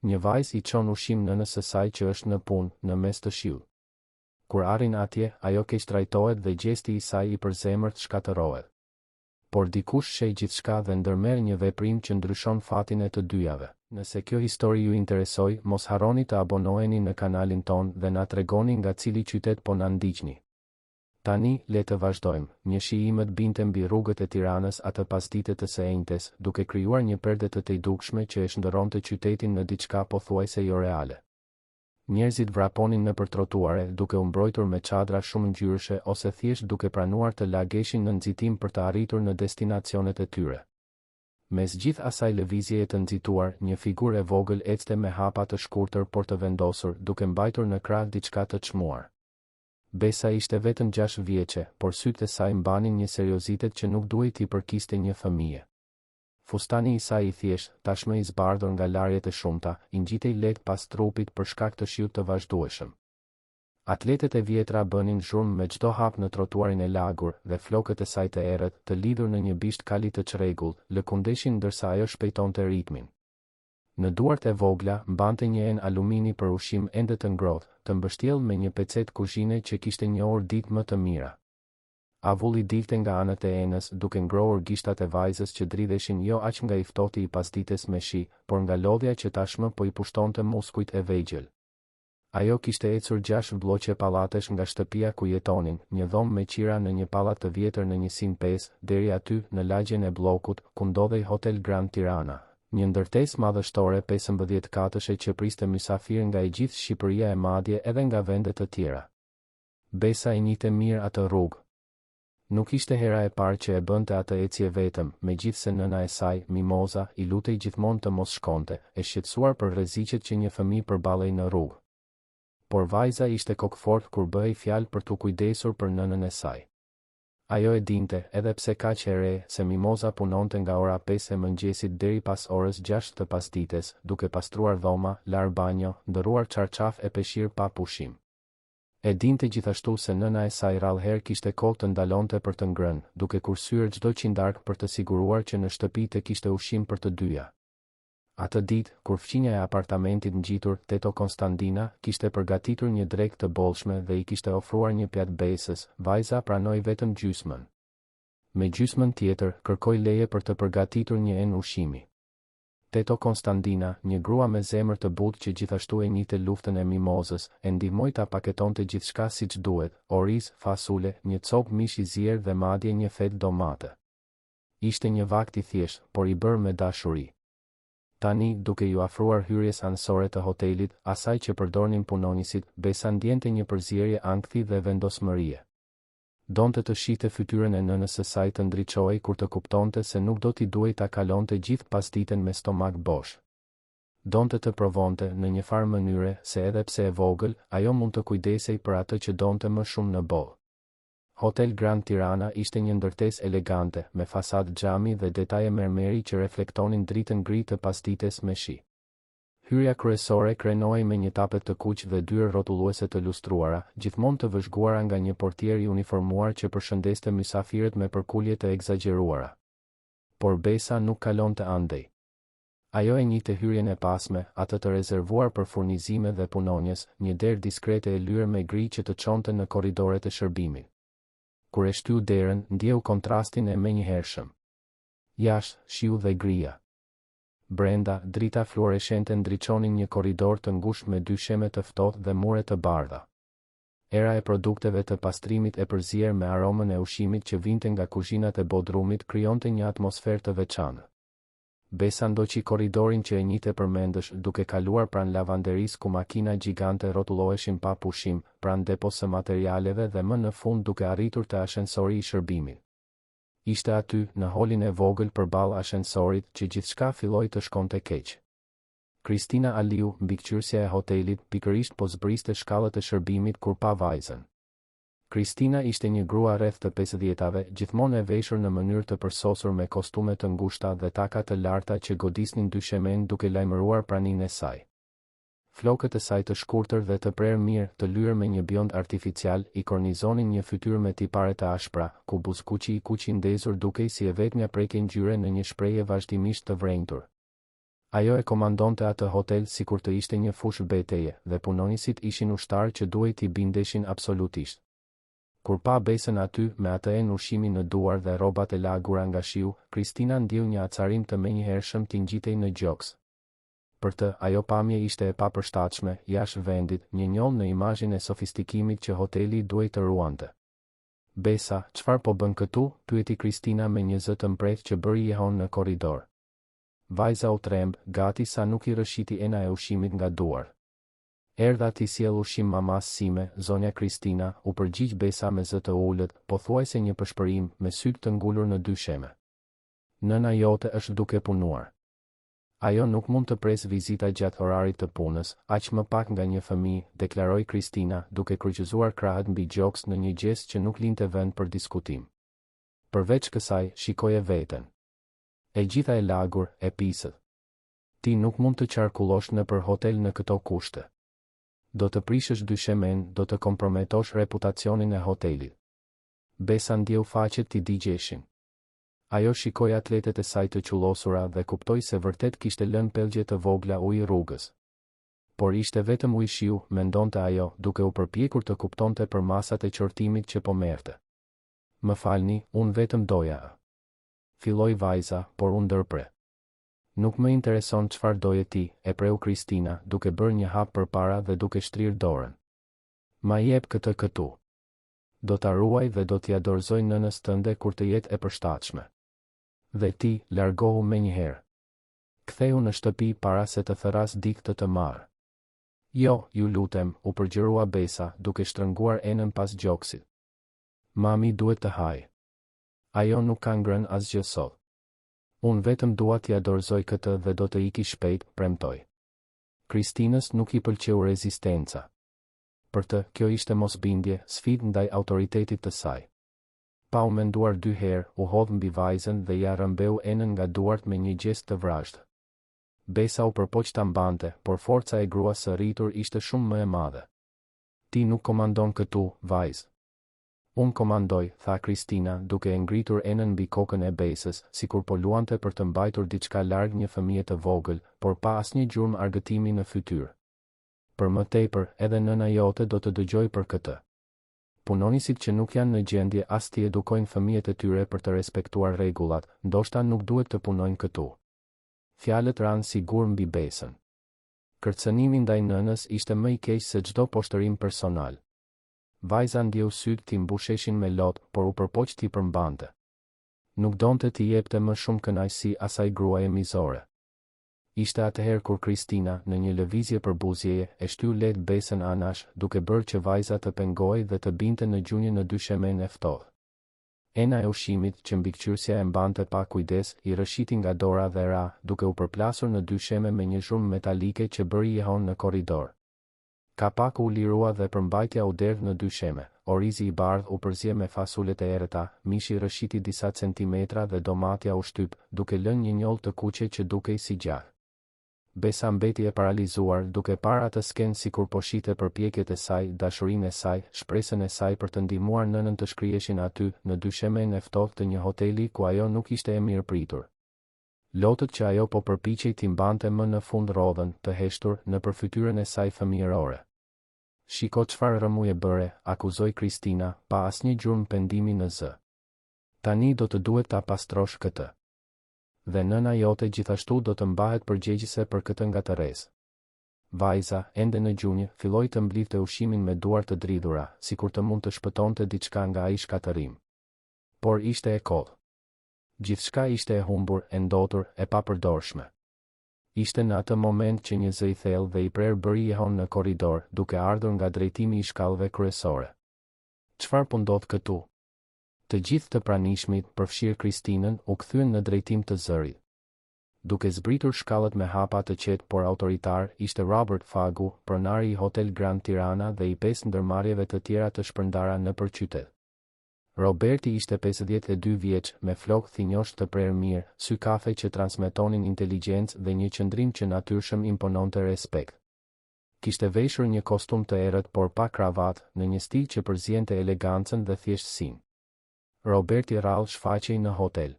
Një vajzë i çon ushqim nënës së saj që është në punë, në mes të shiut. Kur arrin atje, ajo keq trajtohet dhe gjesti i saj i përzemërt shkatërohet. Por dikush sheh gjithçka dhe ndërmerr një veprim që ndryshon fatin e të dyjave. Nëse kjo histori ju interesoi, mos harroni të abonoheni në kanalin ton dhe na tregoni nga cili qytet po na ndiqni. Tani, le të vazhdojmë. Një shiimët binte mbi rrugët e Tiranës atë pasdite të së enjtes, duke krijuar një perde të tejdukshme që e shndërronte qytetin në diçka pothuajse jo reale. Njerëzit vraponin nëpër trotuare, duke u mbrojtur me çadra shumë ngjyrëshe ose thjesht duke pranuar të lageshin në nxitim për të arritur në destinacionet e tyre. Mes gjithë asaj lëvizjeje të nxituar, një figurë e vogël ecte me hapa të shkurtër por të vendosur, duke mbajtur në krah diçka të çmuar. Besa ishte vetëm 6 vjeçe, por sytë e saj mbanin një seriozitet që nuk duhej t'i përkiste një fëmijë. Fustani i saj i thjesht, tashmë i zbardhur nga larjet e shumta, i ngjitej lehtë pas trupit për shkak të shiut të vazhdueshëm. Atletet e vjetra bënin zhurmë me çdo hap në trotuarin e lagur dhe flokët e saj të errët, të lidhur në një bisht kali të çrregullt, lëkundeshin ndërsa ajo shpejtonte ritmin. Në duart e vogla mbante një enë alumini për ushqim ende të ngrohtë, të mbështjellë me një pecet kuzhine që kishte njohur ditë më të mira. Avulli dilte nga anët e enës, duke ngrohur gishtat e vajzës që dridheshin jo aq nga i ftohti i pasdites me shi, por nga lodhja që tashmë po i pushtonte muskujt e vegjël. Ajo kishte ecur 6 blloqe pallatesh nga shtëpia ku jetonin, një dhomë me qira në një pallat të vjetër në njësinë 5, deri aty, në lagjen e bllokut, ku ndodhej Hotel Grand Tirana. Një ndërtesë madhështore 15 katëshe që priste mysafir nga i gjithë Shqipëria e madje edhe nga vende të tjera. Besa i njihte mirë atë rrugë. Nuk ishte hera e parë që e bënte atë ecje vetëm, megjithse nëna e saj, Mimoza, i lutej gjithmonë të mos shkonte, e shqetësuar për rreziqet që një fëmijë përballej në rrugë. Por vajza ishte kokfort kur bëhej fjalë për t'u kujdesur për nënën e saj. Ajo e dinte, edhe pse kaq e re, se Mimoza punonte nga ora 5 e mëngjesit deri pas orës 6 të pasdites, duke pastruar dhoma, lar banjo, ndëruar çarçaf e peshqir pa pushim. E dinte gjithashtu se nëna e saj rallëherë kishte kohë të ndalonte për të ngrënë, duke kursyer çdo qindark për të siguruar që në shtëpi të kishte ushqim për të dyja. Atë ditë, kur fqinja e apartamentit ngjitur, Teto Konstantina, kishte përgatitur një drekë të bollshme dhe i kishte ofruar një pjatë besës, vajza pranoi vetëm gjysmën. Me gjysmën tjetër, kërkoi leje për të përgatitur një enë ushqimi. Teto Konstantina, një grua me zemër të butë që gjithashtu e njihte luftën e Mimozës, e ndihmoi ta paketonte gjithçka siç duhet, oriz, fasule, një copë mish i zier dhe madje një fet domate. Ishte një vakt i thjeshtë, por i bërë me dashuri. Tani, duke ju afruar hyrjes anësore të hotelit, asaj që përdornin punonjësit, Besa ndjente një përzierje ankthi dhe vendosmërie. Donte të shihte fytyrën e nënës së saj të ndriçohej kur të kuptonte se nuk do t'i duhej ta kalonte gjithë pasditen me stomak bosh. Donte të provonte në një farë mënyre se edhe pse e vogël, ajo mund të kujdesej për atë që donte më shumë në botë. Hotel Grand Tirana ishte një ndërtesë elegante, me fasadë xhami dhe detaje mermeri që reflektonin dritën gri të pasdites me shi. Hyrja kryesore krenohej me një tapet të kuq dhe dyrë rrotulluese të lustruara, gjithmonë të vëzhguara nga një portier i uniformuar që përshëndeste mysafirët me përkulje të egzageruara. Por Besa nuk kalonte andej. Ajo e njihte hyrjen e pasme, atë të rezervuar për furnizime dhe punonjës, një derë diskrete e lyrë me gri që të çonte në korridoret e shërbimit. Kur e shtyu derën, ndjeu kontrastin e menjëhershëm. Jashtë, shiu dhe grija. Brenda, drita fluoreshente ndriçonin një korridor të ngushtë me dy sheme të ftohtë dhe mure të bardha. Era e produkteve të pastrimit e përzier me aromën e ushqimit që vinte nga kuzhinat e bodrumit krijonte një atmosferë të veçantë. Besa ndoqi korridorin që e njihte përmendësh, duke kaluar pranë lavanderisë ku makina gjigante rrotulloheshin pa pushim, pranë depos së materialeve dhe më në fund duke arritur te ashensori i shërbimit. Ishte aty, në holin e vogël përballë ashensorit, që gjithçka filloi të shkonte keq. Kristina Aliu, mbikëqyrësja e hotelit, pikërisht po zbriste shkallët e shërbimit kur pa vajzën. Kristina ishte një grua rreth të 50-ave, gjithmonë e veshur në mënyrë të përsosur me kostume të ngushta dhe taka të larta që godisnin dyshemen duke lajmëruar praninë e saj. Flokët e saj të shkurtër dhe të prerë mirë, të lyer me një bjond artificial, i kornizonin një fytyrë me tipare të ashpra, ku buzëkuqi i kuqi ndezur dukej si e vetmja prekje ngjyre në një shprehje vazhdimisht të vrenjtur. Ajo e komandonte atë hotel sikur të ishte një fushë beteje dhe punonjësit ishin ushtarë që duhej t'i bindeshin absolutisht. Kur pa Besën aty me atë ushqimin në duar dhe rrobat e lagura nga shiu, Kristina ndjeu një acarim të menjëhershëm t'i ngjitej në gjoks. Për të, ajo pamje ishte e papërshtatshme, jashtë vendit, një njollë në imazhin e sofistikimit që hoteli duhej të ruante. Besa, çfarë po bën këtu? Pyeti Kristina me një zë të mprehtë që bëri jehon në korridor. Vajza u tremb, gati sa nuk I rëshiti ena e ushqimit nga duar. Erdha t'i sjell ushqim mamas sime, zonja Kristina, u përgjigj Besa me zë të ulët, pothuajse një përshpërim, me sytë të ngulur në dy sheme. Nëna jote është duke punuar. Ajo nuk mund të presë vizita gjatë orarit të punës, aq më pak nga një fëmijë, deklaroi Kristina, duke kryqëzuar krahët mbi gjoks në një gjest që nuk linte vend për diskutim. Përveç kësaj, shikoje veten. E gjitha e lagur, e pisët. Ti nuk mund të qarkullosh nëpër hotel në këto kushte. Do të prishësh dyshemen, do të komprometosh reputacionin e hotelit. Besa ndjeu faqet t'i digjeshin. Ajo shikoi atletet e saj të qullosura dhe kuptoi se vërtet kishte lënë pellgje të vogla ujë rrugës. Por ishte vetëm ujë shiu, mendonte ajo, duke u përpjekur të kuptonte për masat e qortimit që po merrte. Më falni, unë vetëm doja. Filloi vajza, por u ndërpre. Nuk më intereson çfarë doje ti, e preu Kristina, duke bërë një hap përpara dhe duke shtrirë dorën. Ma jep këtë këtu. Do ta ruaj dhe do t'i dorëzoj nënës tënde kur të jetë e përshtatshme. Dhe ti, largohu menjëherë. Ktheu në shtëpi para se të thëras diktë të marr. Jo, ju lutem, u përgjërua Besa, duke shtrënguar enën pas gjoksit. Mami duhet të haj. Ajo nuk ka ngrënë asgjë sot. Unë vetëm dua t'ia dorëzoj këtë dhe do të iki shpejt, premtoi. Kristinës nuk I pëlqeu rezistenca. Për të, kjo ishte mosbindje, sfidë ndaj autoritetit të saj. Pa u menduar dy herë, u hodh mbi vajzën dhe ja rrëmbeu enën nga duart me një gjest të vrazhtë. Besa u përpoq ta mbante, por forca e gruas së rritur ishte shumë më e madhe. Ti nuk komandon këtu, vajzë. Unë komandoj, tha Kristina, duke e ngritur enën mbi kokën e Besës, sikur po luante për të mbajtur diçka larg një fëmije të vogël, por pa asnjë gjurmë argëtimi në fytyrë. Për më tepër, edhe nëna jote do të dëgjoj për këtë. Punonisit që nuk janë në gjendje as t'i edukojnë fëmijët e tyre për të respektuar rregullat, ndoshta nuk duhet të punojnë këtu. Fjalët ranë si gur mbi Besën. Kërcënimi ndaj nënës ishte më I keq se çdo poshtërim personal. Vajza ndjeu sytë t'i mbusheshin me lot, por u përpoq t'i përmbante. Nuk donte t'i jepte më shumë kënaqësi asaj gruaje mizore. Ishte atëherë kur Kristina, në një lëvizje përbuzjeje, e shtyu lehtë Besën anash, duke bërë që vajza të pengohej dhe të binte në gjunjë në dyshemen e ftohtë. Ena e ushqimit, që mbikëqyrësia e mbante pa kujdes, I rrëshiti nga dora dhe ra, duke u përplasur në dysheme me një zhurmë metalike që bëri jehon në korridor. Kapaku u lirua dhe përmbajtja u derdh në dysheme. Orizi I bardh u përzje me fasulet e errëta, mishi rrëshiti disa centimetra dhe domatja u shtyp, duke lënë një njollë të kuqe që dukej si gjatë. Besa mbeti e paralizuar, duke parë atë skenë sikur po shite përpjekjet e saj, dashurinë e saj, shpresën e saj për të ndihmuar nënën të shkrieshin aty, në dyshemen e ftohtë të një hoteli ku ajo nuk ishte e mirëpritur. Lotët që ajo po përpiqej t'i mbante më në fund rodhen, të heshtur, në përfytyrën e saj fëmijërore. Shiko çfarë rrëmuje bëre, akuzoi Kristina, pa asnjë gjurmë pendimi në zë. Tani do të duhet ta pastrosh këtë. Dhe nëna jote gjithashtu do të mbahet përgjegjëse për këtë ngatëresë. Vajza, ende në gjunjë, filloi të mblidhte ushqimin me duar të dridhura, sikur të mund të shpëtonte diçka nga ai shkatërim. Por ishte e kodh. Gjithçka ishte e humbur, e ndotur, e papërdorshme. Ishte në atë moment që një zë I thellë dhe I prerë bëri jehon në korridor, duke ardhur nga drejtimi I shkallëve kryesore. Çfarë po ndodh këtu? Të gjithë të pranishmit, përfshirë Kristinën, u kthyen në drejtim të zërit. Duke zbritur shkallët me hapa të qetë por autoritar, ishte Robert Fagu, pronari I Hotel Grand Tirana dhe I 5 ndërmarrjeve të tjera të shpërndara nëpër qytet. Roberti ishte 52 vjeç, me flokë thinjosh të prerë mirë, sy kafe që transmetonin inteligjencë dhe një qëndrim që natyrshëm impononte respekt. Kishte veshur një kostum të errët por pa kravatë, në një stil që përziente elegancën dhe thjeshtësinë. Roberti rrallë shfaqej në hotel.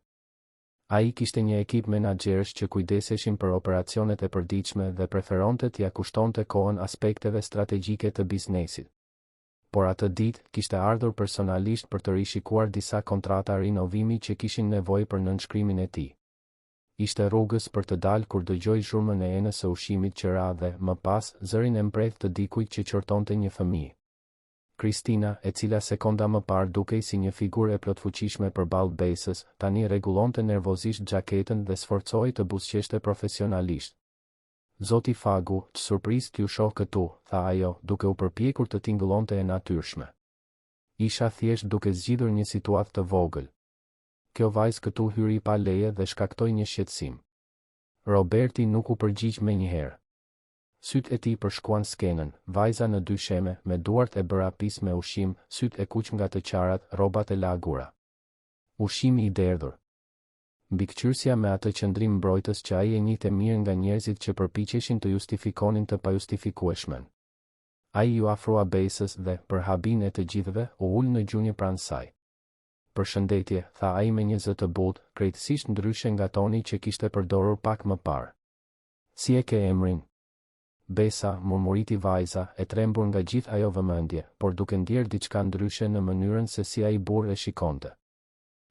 Ai kishte një ekip menaxherësh që kujdeseshin për operacionet e përditshme dhe preferonte t'ia kushtonte kohën aspekteve strategjike të biznesit. Por atë ditë kishte ardhur personalisht për të rishikuar disa kontrata rinovimi që kishin nevojë për nënshkrimin e tij. Ishte rrugës për të dalë kur dëgjoi zhurmën e enës së ushqimit që ra dhe, më pas, zërin e mbredh të dikujt që qortonte një fëmijë. Kristina, e cila sekonda më parë dukej si një figurë e plotfuqishme përballë Besës, tani rregullonte nervozisht xhaketën dhe sforcohej të buzëqeshte profesionalisht. Zoti Fagu, të surprizë t'ju shoh këtu, tha ajo, duke u përpjekur të tingëllonte e natyrshme. Isha thjesht duke zgjidhur një situatë të vogël. Kjo vajzë këtu hyri pa leje dhe shkaktoi një shqetësim. Roberti nuk u përgjigj menjëherë. Sytë e tij përshkuan skenën, vajza në dy sheme, me duart e bëra pis me ushqim, sytë e kuq nga të qarat, rrobat e lagura. Ushqimi i derdhur. Mbikëqyrësia me atë qëndrim mbrojtës që ai e njihte mirë nga njerëzit që përpiqeshin të justifikonin të pajustifikueshmen. Ai ju afrua Besës dhe, për habin e të gjithëve, u ul në gjunjë pranë saj. Përshëndetje, tha ai me një zë të butë, krejtësisht ndryshe nga toni që kishte përdorur pak më parë. Si e ke emrin? Besa, murmuriti vajza, e trembur nga gjithë ajo vëmendje, por duke ndjerë diçka ndryshe në mënyrën se si ai burr e shikonte.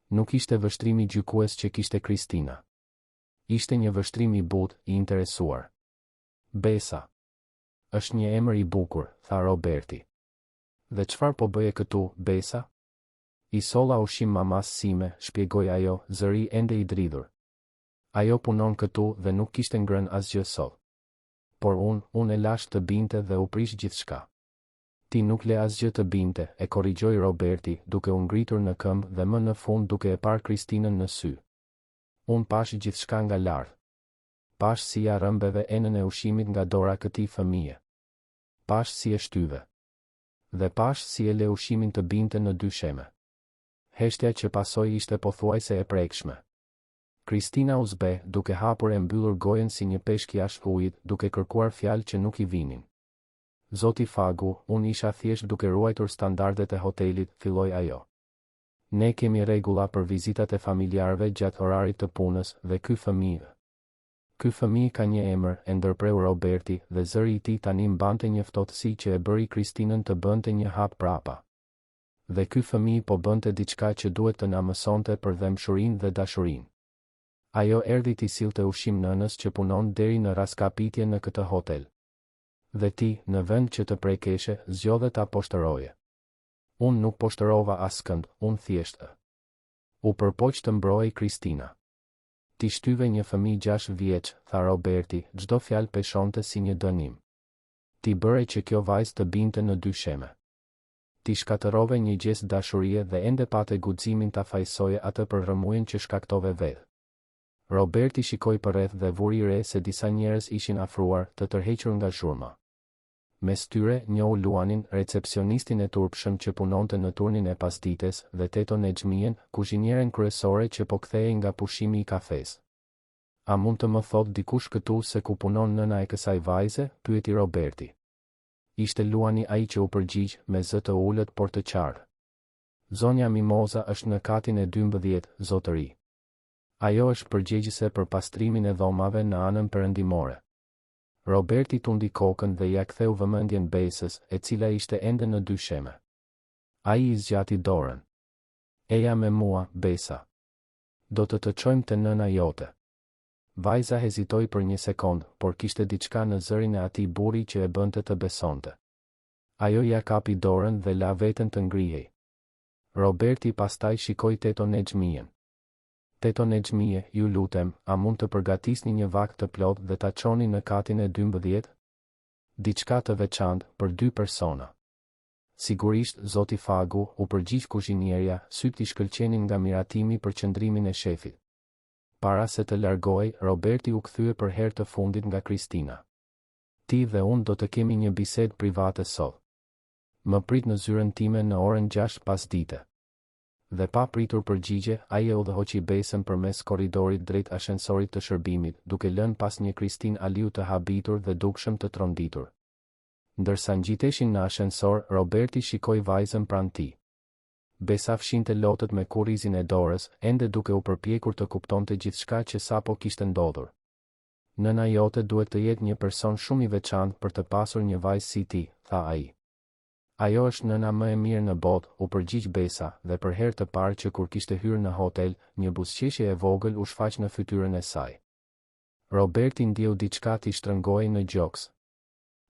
Nuk ishte vështrimi gjykues që kishte Kristina. Ishte një vështrim i butë, i interesuar. Besa. Është një emër i bukur, tha Roberti. Dhe çfarë po bëje këtu, Besa? I solla ushqim mamas sime, shpjegoi ajo, zëri ende i dridhur. Ajo punon këtu dhe nuk kishte ngrënë asgjë sot. Por unë e lash të binte dhe u prish gjithçka. Ti nuk le asgjë të binte, e korrigjoi Roberti, duke u ngritur në këmbë dhe më në fund duke e parë Kristinën në sy. Unë pash gjithçka nga lart. Pash si ja rëmbeve enën e ushqimit nga dora këtij fëmije. Pash si e shtyve. Dhe pash si e le ushqimin të binte në dy sheme. Heshtja që pasoi ishte pothuajse e prekshme. Kristina u zbe, duke hapur e mbyllur gojen si një peshk jashtë ujit, duke kërkuar fjalë që nuk i vinin. Zoti Fagu, unë isha thjesht duke ruajtur standardet e hotelit, filloi ajo. Ne kemi rregulla për vizitat e familjarëve gjatë orarit të punës dhe ky fëmijë. Ky fëmijë ka një emër, e ndërpreu Roberti, dhe zëri i tij tani mbante një ftohtësi që e bëri Kristinën të bënte një hap prapa. Dhe ky fëmijë po bënte diçka që duhet të na mësonte për dëmshurinë dhe dashurinë. Ajo erdhi t'i sillte ushqim nënës që punon deri në raskapitje në këtë hotel. Dhe ti, në vend që të prekeshe, zgjodhe ta poshtëroje. Unë nuk poshtërova askënd, unë thjesht. U përpoq të mbrojë Kristina. Ti shtyve një fëmijë 6 vjeç, tha Roberti, çdo fjalë peshonte si një dënim. Ti bëre që kjo vajzë të binte në dy sheme. Ti shkatërove një gjestë dashurie dhe ende pate guximin ta fajsoje atë për rrëmujën që shkaktove vetë. Roberti shikoi përreth dhe vuri re se disa njerëz ishin afruar, të tërhequr nga zhurma. Mes tyre, njohu Luanin, recepcionistin e turpshëm që punonte në turnin e pasdites, dhe Teto Nexhmien, kuzhinierën kryesore që po kthehej nga pushimi i kafes. A mund të më thot dikush këtu se ku punon nëna e kësaj vajze? Pyeti Roberti. Ishte Luani ai që u përgjigj, me zë të ulët por të qartë. Zonja Mimoza është në katin e 12, zotëri. Ajo është përgjegjëse për pastrimin e dhomave në anën perëndimore. Roberti tundi kokën dhe ja ktheu vëmendjen Besës, e cila ishte ende në dy sheme. Ai i zgjati dorën. Eja me mua, Besa. Do të çojmë te nëna jote. Vajza hezitoi për një sekond, por kishte diçka në zërin e atij burri që e bënte të besonte. Ajo ja kapi dorën dhe la veten të ngrihej. Roberti pastaj shikoi Teto Nexhmien. Teto Nexhmie, ju lutem, a mund të përgatisni një vakt të plot dhe ta çoni në katin e 12? Diçka të veçantë për 2 persona. Sigurisht, zoti Fagu, u përgjigj kuzhinierja, syt I shkëlqenin nga miratimi për qëndrimin e shefit. Para se të largohej, Roberti u kthye për herë të fundit nga Kristina. Ti dhe unë do të kemi një bisedë private sot. Më prit në zyrën time në orën 6 pasdite. Dhe pa pritur përgjigje, ai e udhëhoqi Besën përmes korridorit drejt ashensorit të shërbimit, duke lënë pas një Kristin Aliu të habitur dhe dukshëm të tronditur. Ndërsa ngjiteshin në ashensor, Roberti shikoi vajzën pranë tij. Besa fshinte lotët me kurrizin e dorës, ende duke u përpjekur të kuptonte gjithçka që sapo kishte ndodhur. Nëna jote duhet të jetë një person shumë i veçantë për të pasur një vajzë si ti, tha ai. Ajo është nëna më e mirë në botë, u përgjigj Besa, dhe për herë të parë që kur kishte hyrë në hotel, një buzëqeshje e vogël u shfaq në fytyrën e saj. Roberti ndjeu diçka t'i shtrëngoi në gjoks.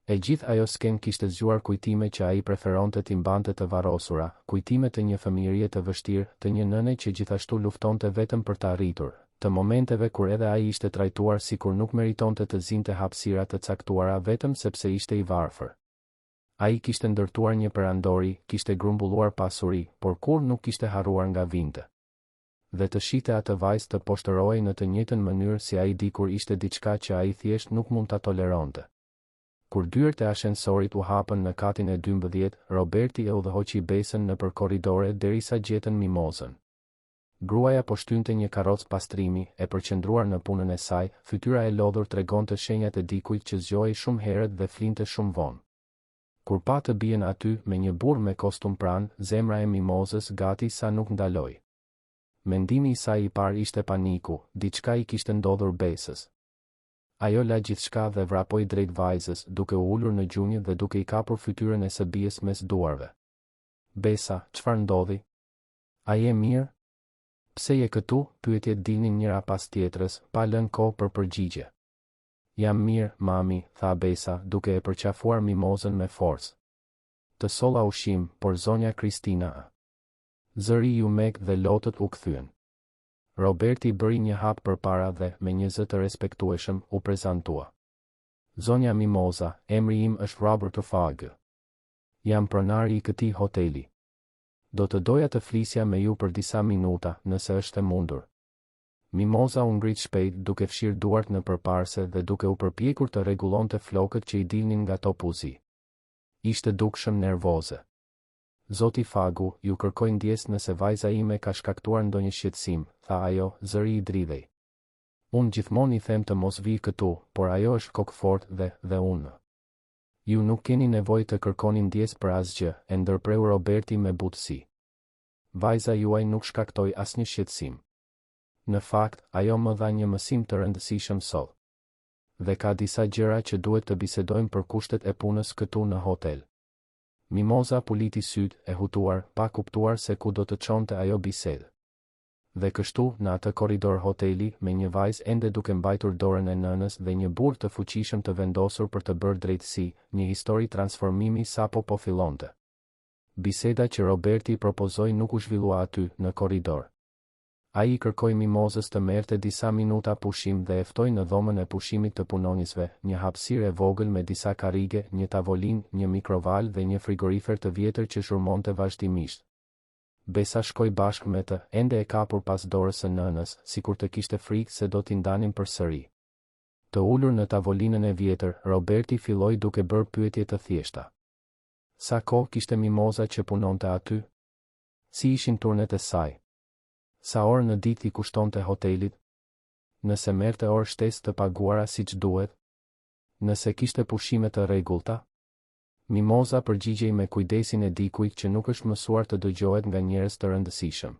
E gjithë ajo sken kishte zgjuar kujtime që ai preferonte t'i mbante të varrosura, kujtime të një fëmijërie të vështirë, të një nëne që gjithashtu luftonte vetëm për të arritur, të momenteve kur edhe ai ishte trajtuar sikur nuk meritonte të zinte hapësira të caktuara vetëm sepse ishte i varfër. Ai kishte ndërtuar një perandori, kishte grumbulluar pasuri, por kur nuk kishte harruar nga vinte. Dhe të shite atë vajzë të poshtërohej në të njëjtën mënyrë si ai dikur ishte diçka që ai thjesht nuk mund ta toleronte. Kur dyert e ashensorit u hapën në katin e 12, Roberti e udhëhoqi Besën nëpër korridore derisa gjetën Mimozën. Gruaja po shtynte një karrocë pastrimi, e përqendruar në punën e saj, fytyra e lodhur tregonte shenjat e dikujt që zgjohej shumë herët dhe flinte shumë vonë. Kur pa të bien aty me një burr me kostum pranë, zemra e Mimozës gati sa nuk ndaloi. Mendimi i saj i parë ishte paniku, diçka i kishte ndodhur Besës. Ajo la gjithçka dhe vrapoi drejt vajzës, duke u ulur në gjunjë dhe duke i kapur fytyrën e së bijës mes duarve. Besa, çfarë ndodhi? A je mirë? Pse je këtu? Pyetjet dilnin njëra pas tjetrës, pa lënë kohë për përgjigje. Jam mirë, mami, tha Besa, duke e përqafuar Mimozën me forcë. Të solla ushqim, por zonja Kristina. Zëri ju mek dhe lotët u kthyen. Roberti bëri një hap përpara dhe, me një zë të respektueshëm, u prezantua. Zonja Mimoza, emri im është Robert Fagë. Jam pronari i këtij hoteli. Do të doja të flisja me ju për disa minuta, nëse është e mundur. Mimoza u ngrit shpejt duke fshirë duart në përparse dhe duke u përpjekur të rregullonte flokët që i dilnin nga topuzi. Ishte dukshëm nervoze. Zoti Fagu, ju kërkoj ndjes nëse vajza ime ka shkaktuar ndonjë shqetësim, tha ajo, zëri i dridhej. Unë gjithmonë i them të mos vi këtu, por ajo është kokfort dhe unë. Ju nuk keni nevojë të kërkoni ndjes për asgjë, e ndërpreu Roberti me butësi. Vajza juaj nuk shkaktoi asnjë shqetësim. Në fakt, ajo më dha një mësim të rëndësishëm sot. Dhe ka disa gjëra që duhet të bisedojmë për kushtet e punës këtu në hotel. Mimoza puliti syt, e hutuar, pa kuptuar se ku do të çonte ajo bisedë. Dhe kështu, në atë korridor hoteli, me një vajzë ende duke mbajtur dorën e nënës dhe një burr të fuqishëm të vendosur për të bërë drejtësi, një histori transformimi sapo po fillonte. Biseda që Roberti propozoi nuk u zhvillua aty, në korridor. Ai i kërkoi Mimozës të merrte disa minuta pushim dhe e ftoi në dhomën e pushimit të punonjësve, një hapësirë e vogël me disa karrige, një tavolinë, një mikrovalë dhe një frigorifer të vjetër që zhurmonte vazhdimisht. Besa shkoi bashkë me të, ende e kapur pas dorës së nënës, sikur të kishte frikë se do t'i ndanin përsëri. Të ulur në tavolinën e vjetër, Roberti filloi duke bërë pyetje të thjeshta. Sa kohë kishte Mimoza që punonte aty? Si ishin turnet e saj? Sa orë në ditë i kushtonte hotelit? Nëse merrte orë shtesë të paguara siç duhet? Nëse kishte pushime të rregullta? Mimoza përgjigjej me kujdesin e dikujt që nuk është mësuar të dëgjohet nga njerëz të rëndësishëm.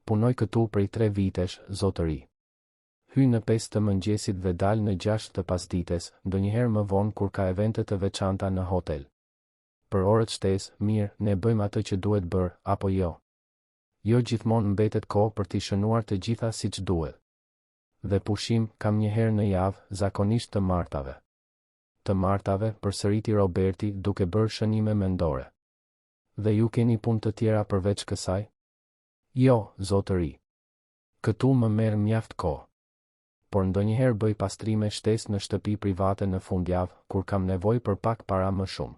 Punoj këtu prej 3 vitesh, zotëri. Hyj në 5 të mëngjesit dhe dal në 6 të pasdites, ndonjëherë më vonë kur ka evente të veçanta në hotel. Për orët shtesë, mirë, ne bëjmë atë që duhet bërë, apo jo? Jo gjithmonë mbetet kohë për t'i shënuar të gjitha siç duhet. Dhe pushim, kam një herë në javë, zakonisht të martave. Të martave, përsëriti Roberti duke bërë shënime mendore. Dhe ju keni punë të tjera përveç kësaj? Jo, zotëri. Këtu më merr mjaft kohë. Por ndonjëherë bëj pastrime shtesë në shtëpi private në fundjavë, kur kam nevojë për pak para më shumë.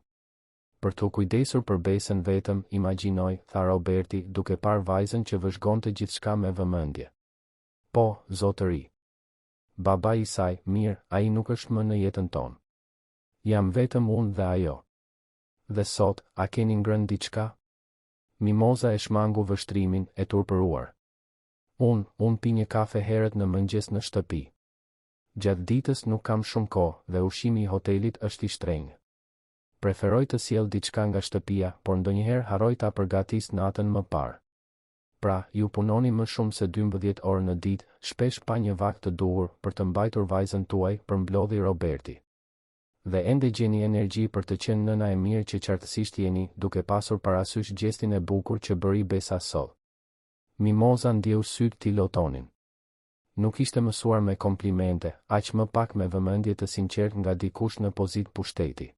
Për të kujdesur për Besën vetëm, imagjinoj, tha Roberti, duke parë vajzën që vëzhgonte gjithçka me vëmendje. Po, zotëri. Baba i saj, mirë, ai nuk është më në jetën tonë. Jam vetëm unë dhe ajo. Dhe sot, a keni ngrënë diçka? Mimoza e shmangu vështrimin, e turpëruar. Unë pi një kafe herët në mëngjes në shtëpi. Gjatë ditës nuk kam shumë kohë dhe ushqimi i hotelit është i shtrenjtë. Preferoj të sjell diçka nga shtëpia, por ndonjëherë harroj ta përgatis natën më parë. Pra, ju punoni më shumë se 12 orë në ditë, shpesh pa një vakt të duhur për të mbajtur vajzën tuaj, përmblodhi Roberti. Dhe ende gjeni energji për të qenë nëna e mirë që qartësisht jeni, duke pasur parasysh gjestin e bukur që bëri Besa sot. Mimoza ndjeu syt t'i lotonin. Nuk ishte mësuar me komplimente, aq më pak me vëmendje të sinqert nga dikush në pozitë pushteti.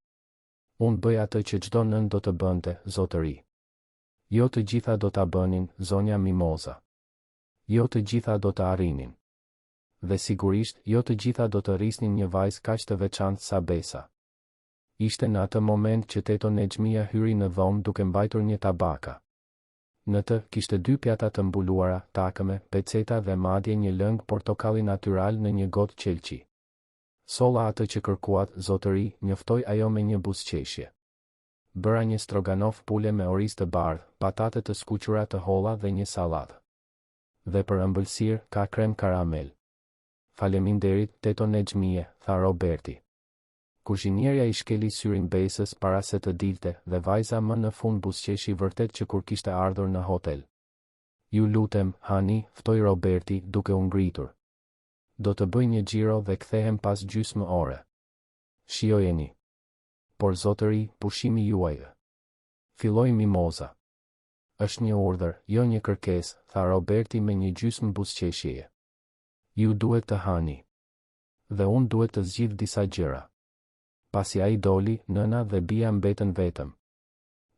Unë bëj atë që çdo nën do të bënte, zotëri. Jo të gjitha do ta bënin, zonja Mimoza. Jo të gjitha do të arrinin. Dhe sigurisht, jo të gjitha do të rrisnin një vajzë kaq të veçantë sa Besa. Ishte në atë moment që Teto Nexhmia hyri në dhomë duke mbajtur një tabaka. Në të, kishte 2 pjata të mbuluara, takëme, peceta dhe madje një lëng portokalli natyral në një gotë qelçi. Solla atë që kërkuat, zotëri, njoftoi ajo me një buzëqeshje. Bëra një stroganof pule me oriz të bardhë, patate të skuqura të holla dhe një sallatë. Dhe për ëmbëlsirë, ka krem karamel. Faleminderit, Teto Nexhmie, tha Roberti. Kuzhinierja i shkeli syrin Besës para se të dilte dhe vajza më në fund buzëqeshi vërtet që kur kishte ardhur në hotel. Ju lutem, hani, ftoi Roberti duke u ngritur. Do të bëj një xhiro dhe kthehem pas gjysmë ore. Shijojeni. Por zotëri, pushimi juaj. Filloi Mimoza. Është një urdhër, jo një kërkesë, tha Roberti me një gjysmë buzëqeshjeje. Ju duhet të hani. Dhe unë duhet të zgjidh disa gjëra. Pasi ai doli, nëna dhe bia mbetën vetëm.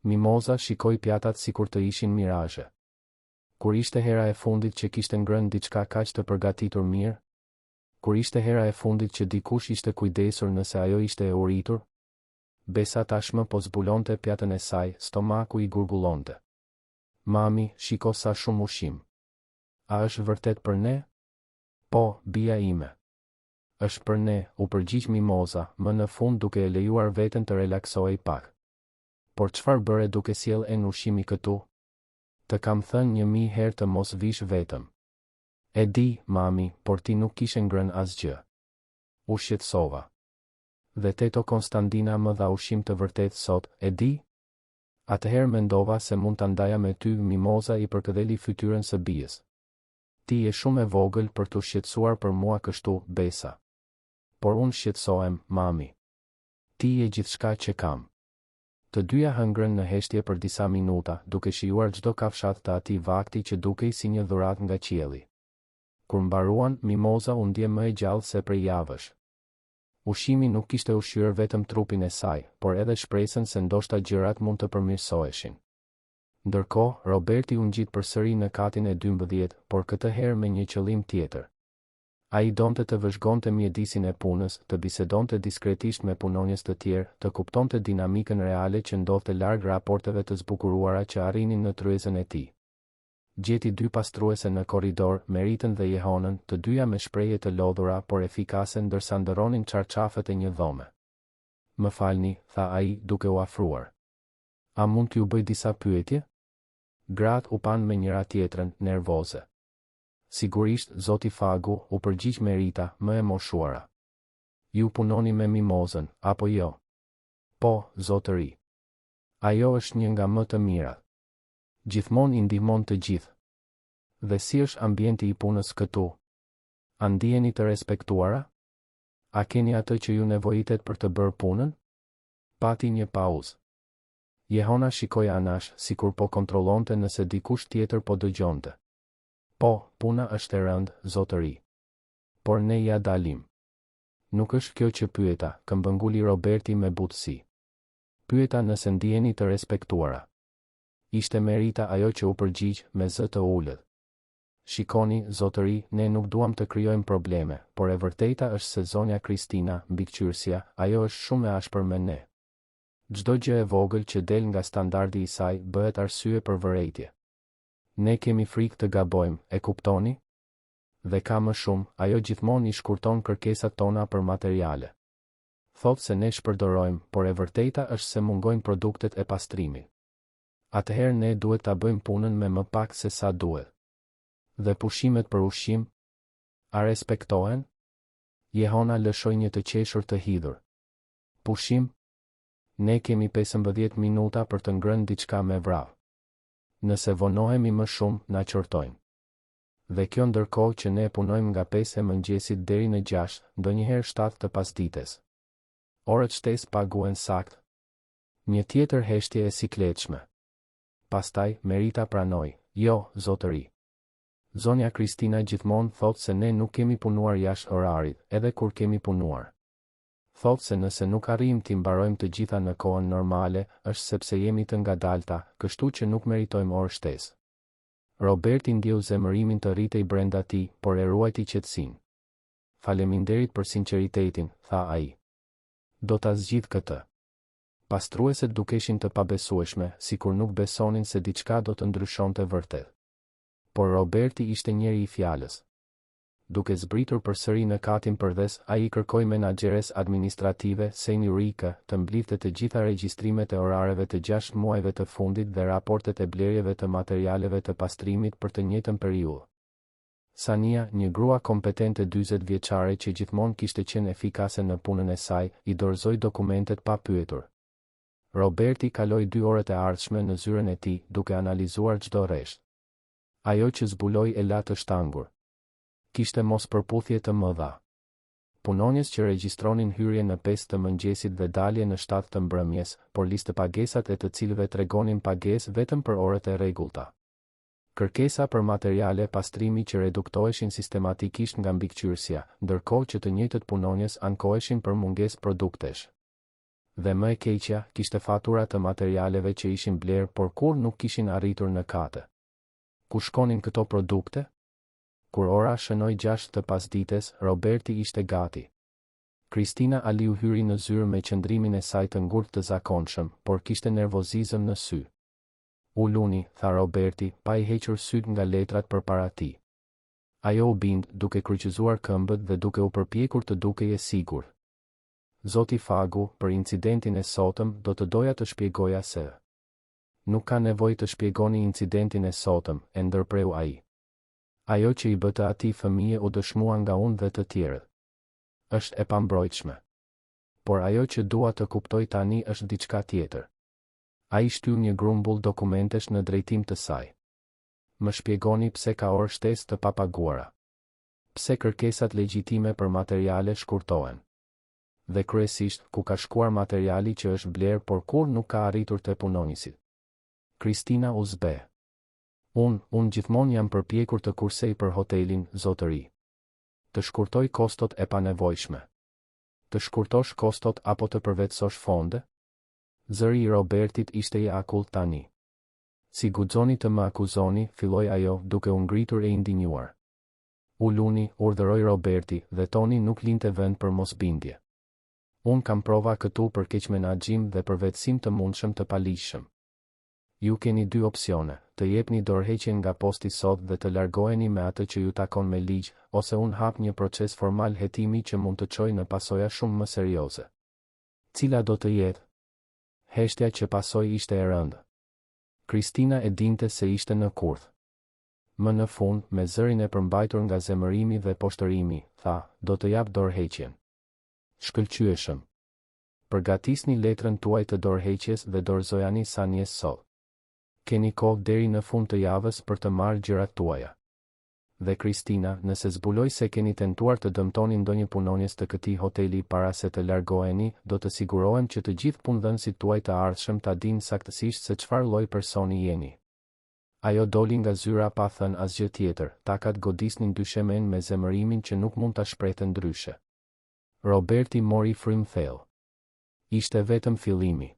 Mimoza shikoi pjatat sikur të ishin mirazhe. Kur ishte hera e fundit që kishte ngrënë diçka kaq të përgatitur mirë? Kur ishte hera e fundit që dikush ishte kujdesur nëse ajo ishte e uritur? Besa tashmë po zbulonte pjatën e saj, stomaku i gurgullonte. Mami, shiko sa shumë ushqim. A është vërtet për ne? Po, bia ime. Është për ne, u përgjigj Mimoza, më në fund duke e lejuar veten të relaksohej pak. Por çfarë bëre duke sjell ushqimi këtu? Të kam thënë 1000 herë të mos vish vetëm. E di, mami, por ti nuk kishe ngrënë asgjë. U shqetësova. Dhe Teto Konstantina më dha ushqim të vërtet sot, e di? Atëherë mendova se mund ta ndaja me ty, Mimoza i përkëdheli fytyrën së bijës. Ti je shumë e vogël për të shqetësuar për mua kështu, Besa. Por unë shqetësohem, mami. Ti je gjithçka që kam. Të dyja hëngrën në heshtje për disa minuta, duke shijuar çdo kafshat të atij vakti që dukej si një dhuratë nga qielli. Kur mbaruan, Mimoza u ndje më e gjallë se prej javësh. Ushqimi nuk kishte ushqyer vetëm trupin e saj, por edhe shpresën se ndoshta gjërat mund të përmirësoheshin. Ndërkohë, Roberti u ngjit përsëri në katin e 12, por këtë herë me një qëllim tjetër. Ai donte të vëzhgonte mjedisin e punës, të bisedonte diskretisht me punonjës të tjerë, të kuptonte dinamikën reale që ndodhte larg raporteve të zbukuruara që arrinin në tryezën e tij. Gjeti 2 pastruese në korridor, Meritën dhe Jehonën, të dyja me shprehje të lodhura por efikase ndërsa ndëronin çarçafet e një dhome. Më falni, tha ai, duke u afruar. A mund t'ju bëj disa pyetje? Gratë u pan me njëra tjetrën, nervoze. Sigurisht, zoti Fagu, u përgjigj Merita, më e moshuara. Ju punoni me Mimozën, apo jo? Po, zotëri. Ajo është një nga më të mirat. Gjithmonë i ndihmon të gjithë. Dhe si është ambienti i punës këtu? A ndiheni të respektuara? A keni atë që ju nevojitet për të bërë punën? Pati një pauzë. Jehona shikoi anash, sikur po kontrollonte nëse dikush tjetër po dëgjonte. Po, puna është e rëndë, zotëri. Por ne ja dalim. Nuk është kjo që pyeta, këmbënguli Roberti me butësi. Pyeta nëse ndiheni të respektuara. Ishte Merita ajo që u përgjigj me zë të ulët. Shikoni, zotëri, ne nuk duam të krijojmë probleme, por e vërteta është se zonja Kristina, mbikëqyrësia, ajo është shumë e ashpër me ne. Çdo gjë e vogël që del nga standardi i saj bëhet arsye për vërejtje. Ne kemi frikë të gabojmë, e kuptoni? Dhe ka më shumë, ajo gjithmonë i shkurton kërkesat tona për materiale. Thotë se ne shpërdorojmë, por e vërteta është se mungojnë produktet e pastrimit. Atëherë ne duhet ta bëjmë punën me më pak se sa duhet. Dhe pushimet për ushqim? A respektohen? Jehona lëshoi një të qeshur të hidhur. Pushim? Ne kemi 15 minuta për të ngrënë diçka me vrap. Nëse vonohemi më shumë, na qortojnë. Dhe kjo ndërkohë që ne punojmë nga 5 e mëngjesit deri në 6, ndonjëherë 7 të pasdites. Orët shtesë paguhen sakt. Një tjetër heshtje e sikletshme. Pastaj, Merita pranoi, jo, zotëri. Zonja Kristina gjithmonë thotë se ne nuk kemi punuar jashtë orarit, edhe kur kemi punuar. Thotë se nëse nuk arrijmë t'i mbarojmë të gjitha në kohën normale, është sepse jemi të ngadalta, kështu që nuk meritojmë orë shtesë. Roberti ndjeu zemërimin të rritej brenda tij, por e ruajti qetësinë. Faleminderit për sinqeritetin, tha ai. Do ta zgjidh këtë. Pastrueset dukeshin të pabesueshme, sikur nuk besonin se diçka do të ndryshonte vërtet. Por Roberti ishte njeri i fjalës. Duke zbritur përsëri në katin përdes, ai kërkoi menaxheres administrative, Seni Rika, të mblidhte të gjitha regjistrimet e orareve të 6 muajve të fundit dhe raportet e blerjeve të materialeve të pastrimit për të njëjtën periudhë. Sania, një grua kompetente 40 vjeçare që gjithmonë kishte qenë efikase në punën e saj, i dorëzoi dokumentet pa pyetur. Roberti kaloi 2 orët e ardhshme në zyrën e tij, duke analizuar çdo rresht. Ajo që zbuloi e la të shtangur. Kishte mos përputhje të mëdha. Punonjës që regjistronin hyrje në 5 të mëngjesit dhe dalje në 7 të mbrëmjes, por listë pagesat e të cilëve tregonin pagesë vetëm për orët e rregullta. Kërkesa për materiale pastrimi që reduktoheshin sistematikisht nga mbikëqyrësia, ndërkohë që të njëjtët punonjës ankoheshin për mungesë produktesh. Dhe më e keqja, kishte fatura të materialeve që ishin blerë por kur nuk kishin arritur në kate. Ku shkonin këto produkte? Kur ora shënoi 6 të pasdites, Roberti ishte gati. Kristina Aliu hyri në zyrë me qëndrimin e saj të ngurtë të zakonshëm, por kishte nervozizëm në sy. Uluni, tha Roberti, pa i hequr syt nga letrat përpara tij. Ajo u bind, duke kryqëzuar këmbët dhe duke u përpjekur të dukej e sigurt. Zoti Fagu, për incidentin e sotëm, do të doja të shpjegoja se. Nuk ka nevojë të shpjegoni incidentin e sotëm, e ndërpreu ai. Ajo që i bëte atij fëmije u dëshmua nga unë dhe të tjerët. Është e pambrojtshme. Por ajo që dua të kuptoj tani është diçka tjetër. Ai shtyu një grumbull dokumentesh në drejtim të saj. Më shpjegoni pse ka orë shtesë të papaguara. Pse kërkesat legjitime për materiale shkurtohen. Dhe kryesisht, ku ka shkuar materiali që është blerë por kur nuk ka arritur te punonjësit. Kristina u zbe. Unë gjithmonë jam përpjekur të kursej për hotelin, zotëri. Të shkurtoj kostot e panevojshme. Të shkurtosh kostot apo të përvetësosh fonde? Zëri i Robertit ishte i akull tani. Si guxoni të më akuzoni, filloi ajo, duke u ngritur e indinjuar. Uluni, urdhëroi Roberti, dhe toni nuk linte vend për mosbindje. Unë kam prova këtu për keq menaxhim dhe për vetësim të mundshëm të palishëm. Ju keni 2 opsione, të jepni dorëheqjen nga posti sot dhe të largoheni me atë që ju takon me ligj, ose unë hap një proces formal hetimi që mund të çojë në pasoja shumë më serioze. Cila do të jetë? Heshtja që pasoi ishte e rëndë. Kristina e dinte se ishte në kurth. Më në fund, me zërin e përmbajtur nga zemërimi dhe poshtërimi, tha, do të jap dorëheqjen. Shkëlqyeshëm. Përgatisni letrën tuaj të dorëheqjes dhe dorëzojani Sanies sot. Keni kohë deri në fund të javës për të marrë gjërat tuaja. Dhe Kristina, nëse zbuloj se keni tentuar të dëmtoni ndonjë punonjës të këtij hoteli para se të largoheni, do të sigurohem që të gjithë punëdhënësit tuaj të ardhshëm ta dinë saktësisht se çfarë lloj personi jeni. Ajo doli nga zyra pa thënë asgjë tjetër, takat godisnin dyshemen me zemërimin që nuk mund ta shprehte ndryshe. Roberti mori frym thellë. Ishte vetëm fillimi.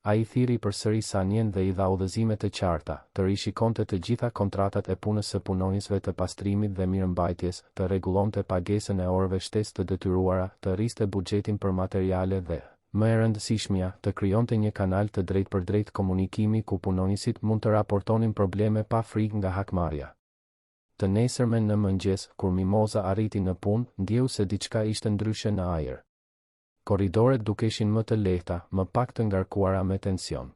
Ai thiri përsëri Sanien dhe i dha udhëzime të qarta, të rishikonte të gjitha kontratat e punës së punonjësve të pastrimit dhe mirëmbajtjes, të rregullonte pagesën e orëve shtesë të detyruara, të rriste buxhetin për materiale dhe, më e rëndësishmja, të krijonte një kanal të drejtpërdrejtë komunikimi ku punonjësit mund të raportonin probleme pa frikë nga hakmarrja. Të nesërmen në mëngjes, kur Mimoza arriti në punë, ndjeu se diçka ishte ndryshe në ajër. Korridoret dukeshin më të lehta, më pak të ngarkuara me tension.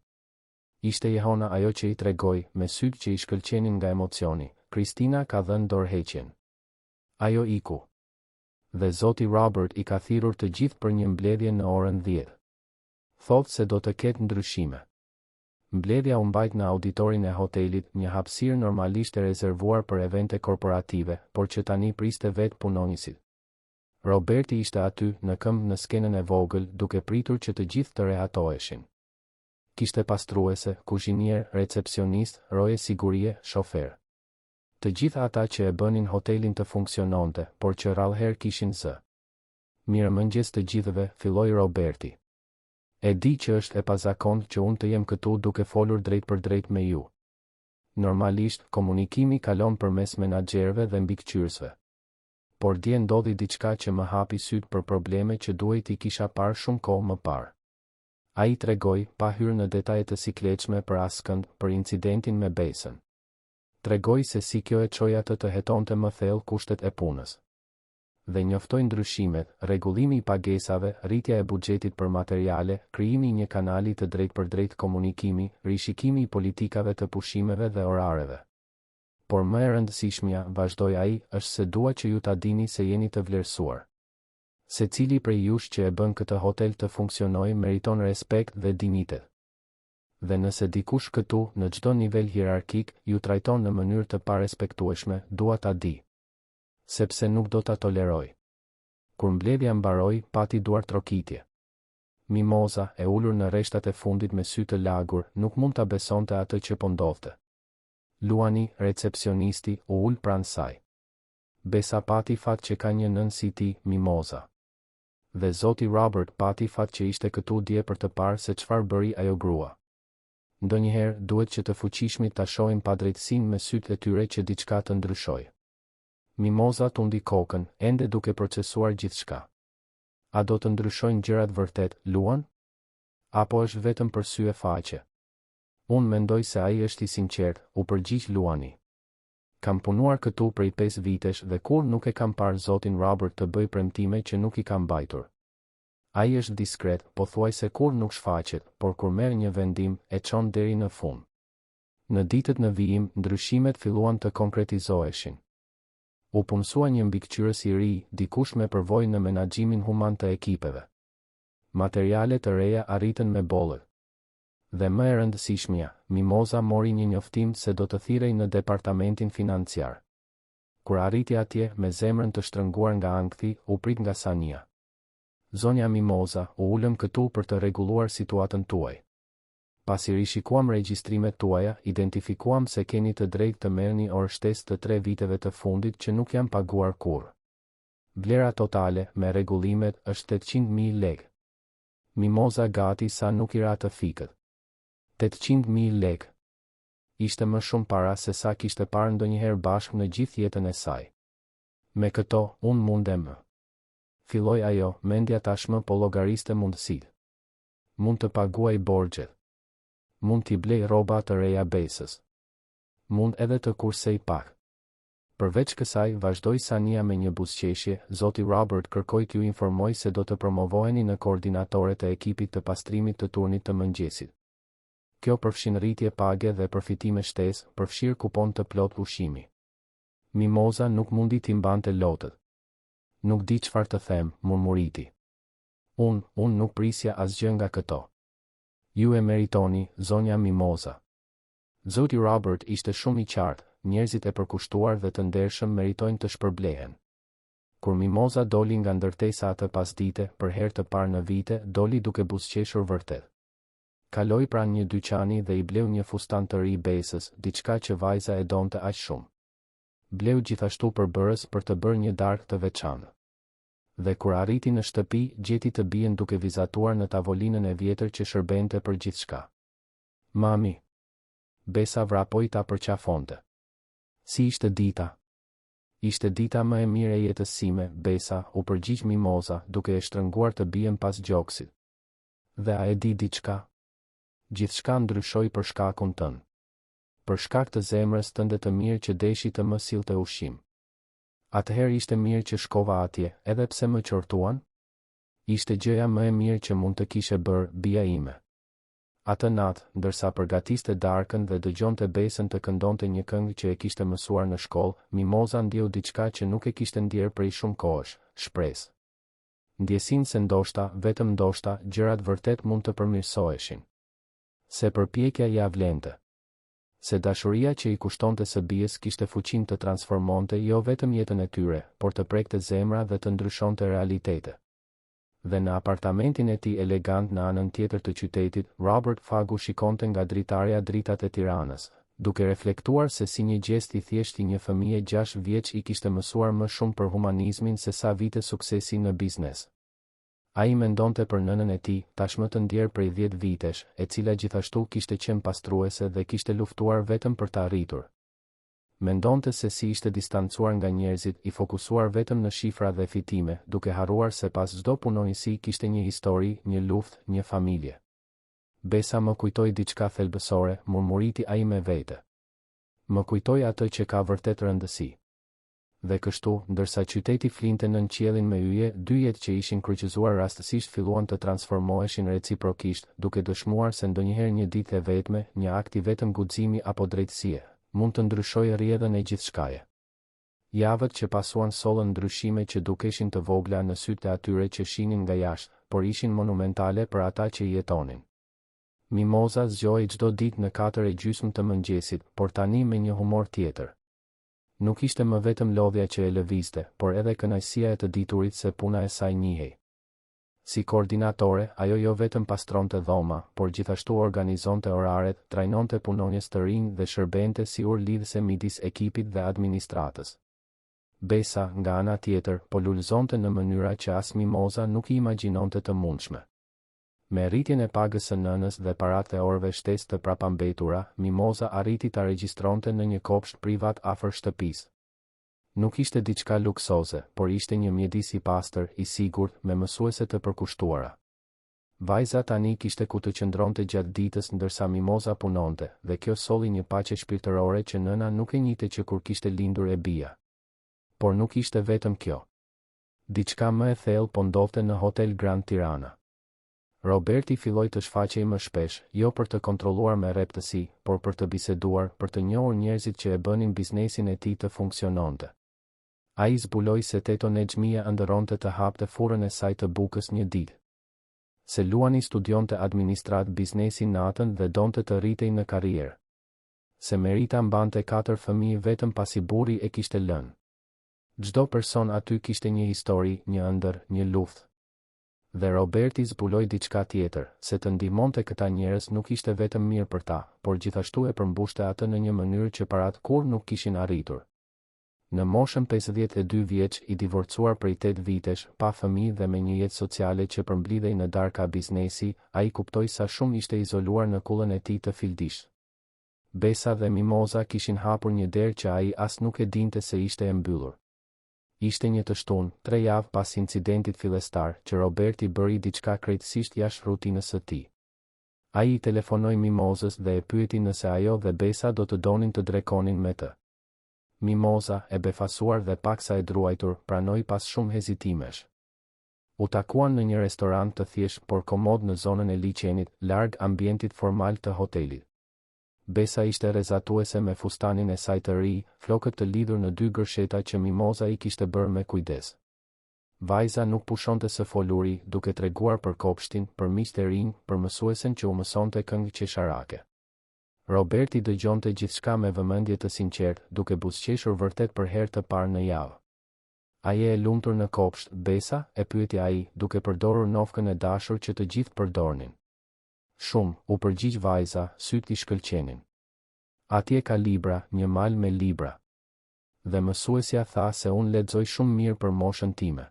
Ishte jehona ajo që i tregoi, me sytë që i shkëlqenin nga emocioni, Kristina ka dhënë dorëheqjen. Ajo iku. Dhe zoti Robert i ka thirrur të gjithë për një mbledhje në orën 10. Thotë se do të ketë ndryshime. Mbledhja u mbajt në auditorin e hotelit, një hapësirë normalisht e rezervuar për evente korporative, por që tani priste vetë punonjësit. Roberti ishte aty, në këmbë në skenën e vogël, duke pritur që të gjithë të rehatoheshin. Kishte pastruese, kuzhinier, recepcionist, roje sigurie, shofer. Të gjithë ata që e bënin hotelin të funksiononte, por që rallëherë kishin zë. Mirëmëngjes të gjithëve, filloi Roberti. E di që është e pazakon që unë të jem këtu duke folur drejt për drejt me ju. Normalisht, komunikimi kalon përmes menaxherëve dhe mbikëqyrësve. Por dje ndodhi diçka që më hapi syt për probleme që duhet I kisha parë shumë kohë më parë. Ai tregoi, pa hyrë në detaje të sikletshme për askënd, për incidentin me Besën. Tregoi se si kjo e çoi atë të hetonte më thellë kushtet e punës. Dhe njoftoi ndryshimet, rregullimi I pagesave, rritja e buxhetit për materiale, krijimi I një kanali të drejtpërdrejt komunikimi, rishikimi I politikave të pushimeve dhe orareve. Por më e rëndësishmja, vazhdoi ai, është se dua që ju ta dini se jeni të vlerësuar. Secili prej jush që e bën këtë hotel të funksionojë meriton respekt dhe dinjitet. Dhe nëse dikush këtu, në çdo nivel hierarkik, ju trajton në mënyrë të parespektueshme, dua ta di. Sepse nuk do ta toleroj. Kur mbledhja mbaroi, pati duar trokitje. Mimoza, e ulur në rreshtat e fundit me sy të lagur, nuk mund ta besonte atë që po ndodhte. Luani, recepcionisti, u ul pranë saj. Besa pati fat që ka një nën si ti, Mimoza. Dhe zoti Robert pati fat që ishte këtu dje për të parë se çfarë bëri ajo grua. Ndonjëherë duhet që të fuqishmit ta shohin padrejtësinë me sytë e tyre që diçka të ndryshojë. Mimoza tundi kokën, ende duke procesuar gjithçka. A do të ndryshojnë gjërat vërtet, Luan? Apo është vetëm për sy e faqe? Unë mendoj se ai është I sinqert, u përgjigj Luani. Kam punuar këtu prej 5 vitesh dhe kur nuk e kam parë zotin Robert të bëj premtime që nuk I kam mbajtur. Ai është diskret, pothuajse kur nuk shfaqet, por kur merr një vendim, e çon deri në fund. Në ditët në vijim, ndryshimet filluan të konkretizoheshin. U punësua një mbikëqyrës I ri, dikush me përvojë në menaxhimin human të ekipeve. Materiale të reja arritën me bollë. Dhe më e rëndësishmja, Mimoza mori një njoftim se do të thirrej në departamentin financiar. Kur arriti atje, me zemrën të shtrënguar nga ankthi, u prit nga Sania. Zonja Mimoza, u ulëm këtu për të rregulluar situatën tuaj. Pasi rishikuam regjistrimet tuaja, identifikuam se keni të drejtë të merrni orë shtesë të 3 viteve të fundit që nuk janë paguar kurrë. Vlera totale, me rregullimet, është 800.000 lekë. Mimoza gati sa nuk I ra të fikët. 800.000 lekë. Ishte më shumë para se sa kishte parë ndonjëherë bashkë në gjithë jetën e saj. Me këto, unë mundem. Filloi ajo, mendja tashmë po llogariste mundësitë. Mund të paguaj borxhet. Mund t'i blej rroba të reja Besës. Mund edhe të kursej pak. Përveç kësaj, vazhdoi Sania me një buzëqeshje, zoti Robert kërkoi t'ju informoj se do të promovoheni në koordinatorët e ekipit të pastrimit të turnit të mëngjesit. Kjo përfshin rritje page dhe përfitime shtesë, përfshir kupon të plot ushqimi. Mimoza nuk mundi t'i mbante lotët. Nuk di çfarë të them, murmuriti. Unë nuk prisja asgjë nga këto. Ju e meritoni, zonja Mimoza. Zoti Robert ishte shumë I qartë, njerëzit e përkushtuar dhe të ndershëm meritojnë të shpërblehen. Kur Mimoza doli nga ndërtesa atë pasdite, për herë të parë në vite, doli duke buzëqeshur vërtet. Kaloi pranë një dyqani dhe I bleu një fustan të ri Besës, diçka që vajza e donte aq shumë. Bleu gjithashtu përbërës për të bërë një darkë të veçantë. Dhe kur arriti në shtëpi, gjeti të bien duke vizatuar në tavolinën e vjetër që shërbente për gjithçka. Mami. Besa vrapoi ta përqafonte. Si ishte dita? Ishte dita më e mirë e jetës sime, Besa, u përgjigj Mimoza, duke e shtrënguar të bien pas gjoksit. Dhe a e di diçka? Gjithçka ndryshoi për shkakun tënd. Për shkak të zemrës tënde të mirë që deshi të më sillte ushqim. Atëherë ishte mirë që shkova atje, edhe pse më qortuan? Ishte gjëja më e mirë që mund të kishe bërë, bija ime. Atë natë, ndërsa përgatiste darkën dhe dëgjonte Besën të këndonte një këngë që e kishte mësuar në shkollë, Mimoza ndjeu diçka që nuk e kishte ndjerë prej shumë kohësh, shpresë. ndjesinë se ndoshta, vetëm ndoshta, gjërat vërtet mund të përmirësoheshin. Se përpjekja ja vlente. Se dashuria që i kushtonte së bijës kishte fuqinë të transformonte jo vetëm jetën e tyre, por të prekte zemra dhe të ndryshonte realitete. Dhe në apartamentin e tij elegant në anën tjetër të qytetit, Robert Fagu shikonte nga dritarja dritat e Tiranës, duke reflektuar se si një gjest i thjeshtë i një fëmije 6 vjeç i kishte mësuar më shumë për humanizmin se sa vite suksesi në biznes. Ai mendonte për nënën e tij, tashmë të ndjerë prej 10 vitesh, e cila gjithashtu kishte qenë pastruese dhe kishte luftuar vetëm për të arritur. Mendonte se si ishte distancuar nga njerëzit, i fokusuar vetëm në shifra dhe fitime, duke harruar se pas çdo punonjësi kishte një histori, një luftë, një familje. Besa më kujtoi diçka thelbësore, murmuriti ai me vete. Më kujtoi atë që ka vërtet rëndësi. Dhe kështu, ndërsa qyteti flinte nën qiellin me yje, dy jetë që ishin kryqëzuar rastësisht filluan të transformoheshin reciprokisht, duke dëshmuar se ndonjëherë një ditë e vetme, një akt i vetëm guximi apo drejtësie, mund të ndryshojë rrjedhën e gjithçkaje. Javët që pasuan sollën ndryshime që dukeshin të vogla në sytë e atyre që shihnin nga jashtë, por ishin monumentale për ata që i jetonin. Mimoza zgjohej çdo ditë në 4:30 të mëngjesit, por tani me një humor tjetër. Nuk ishte më vetëm lodhja që e lëvizte, por edhe kënaqësia e të diturit se puna e saj njihej. Si koordinatore, ajo jo vetëm pastronte dhoma, por gjithashtu organizonte oraret, trajnonte punonjës të rinj dhe shërbente si urlidhëse midis ekipit dhe administratës. Besa, nga ana tjetër, po lulëzonte në mënyra që as Mimoza nuk i imagjinonte të mundshme. Me rritjen e pagës së nënës dhe paratë e orëve shtesë të prapambetura, Mimoza arriti ta regjistronte në një kopsht privat afër shtëpisë. Nuk ishte diçka luksoze, por ishte një mjedis i pastër, i sigurt, me mësuese të përkushtuara. Vajza tani kishte ku të qëndronte gjatë ditës ndërsa Mimoza punonte, dhe kjo solli një paqe shpirtërore që nëna nuk e njihte që kur kishte lindur e bija. Por nuk ishte vetëm kjo. Diçka më e thellë po ndodhte në Hotel Grand Tirana. Roberti filloi të shfaqej më shpesh, jo për të kontrolluar me rreptësi, por për të biseduar, për të njohur njerëzit që e bënin biznesin e tij të funksiononte. Ai zbuloi se Teto Nexhmia ëndërronte të hapte furrën e saj të bukës një ditë. Se Luani studionte administrat biznesi natën dhe donte të rritej në karrierë. Se Merita mbante 4 fëmijë vetëm pasi burri e kishte lënë. Çdo person aty kishte një histori, një ëndër, një luftë. Dhe Roberti zbuloi diçka tjetër, se të ndihmonte këta njerëz nuk ishte vetëm mirë për ta, por gjithashtu e përmbushte atë në një mënyrë që parat kur nuk kishin arritur. Në moshën 52 vjeç, i divorcuar prej 8 vitesh, pa fëmijë dhe me një jetë sociale që përmblidhej në darka biznesi, ai kuptoi sa shumë ishte izoluar në kullën e tij të fildish. Besa dhe Mimoza kishin hapur një derë që ai as nuk e dinte se ishte e mbyllur. Ishte një të shtunë, 3 javë pas incidentit fillestar, që Roberti bëri diçka krejtësisht jashtë rutinës së tij. Ai i telefonoi Mimozës dhe e pyeti nëse ajo dhe Besa do të donin të drekonin me të. Mimoza, e befasuar dhe paksa e druajtur, pranoi pas shumë hezitimesh. U takuan në një restorant të thjeshtë por komod në zonën e liçenit, larg ambientit formal të hotelit. Besa ishte rrezatuese me fustanin e saj të ri, flokët të lidhur në 2 gërsheta që Mimoza i kishte bërë me kujdes. Vajza nuk pushonte së foluri, duke treguar për kopshtin, për miqtë e rinj, për mësuesen që u mësonte këngë qesharake. Roberti dëgjonte gjithçka me vëmendje të sinqertë, duke buzëqeshur vërtet për herë të parë në javë. "A je e lumtur në kopsht, Besa?" e pyeti ai, duke përdorur nofkën e dashur që të gjithë përdornin. "Shumë," u përgjigj vajza, sytë i shkëlqenin. "Atje ka libra, një mal me libra." Dhe mësuesja tha se unë lexoj shumë mirë për moshën time.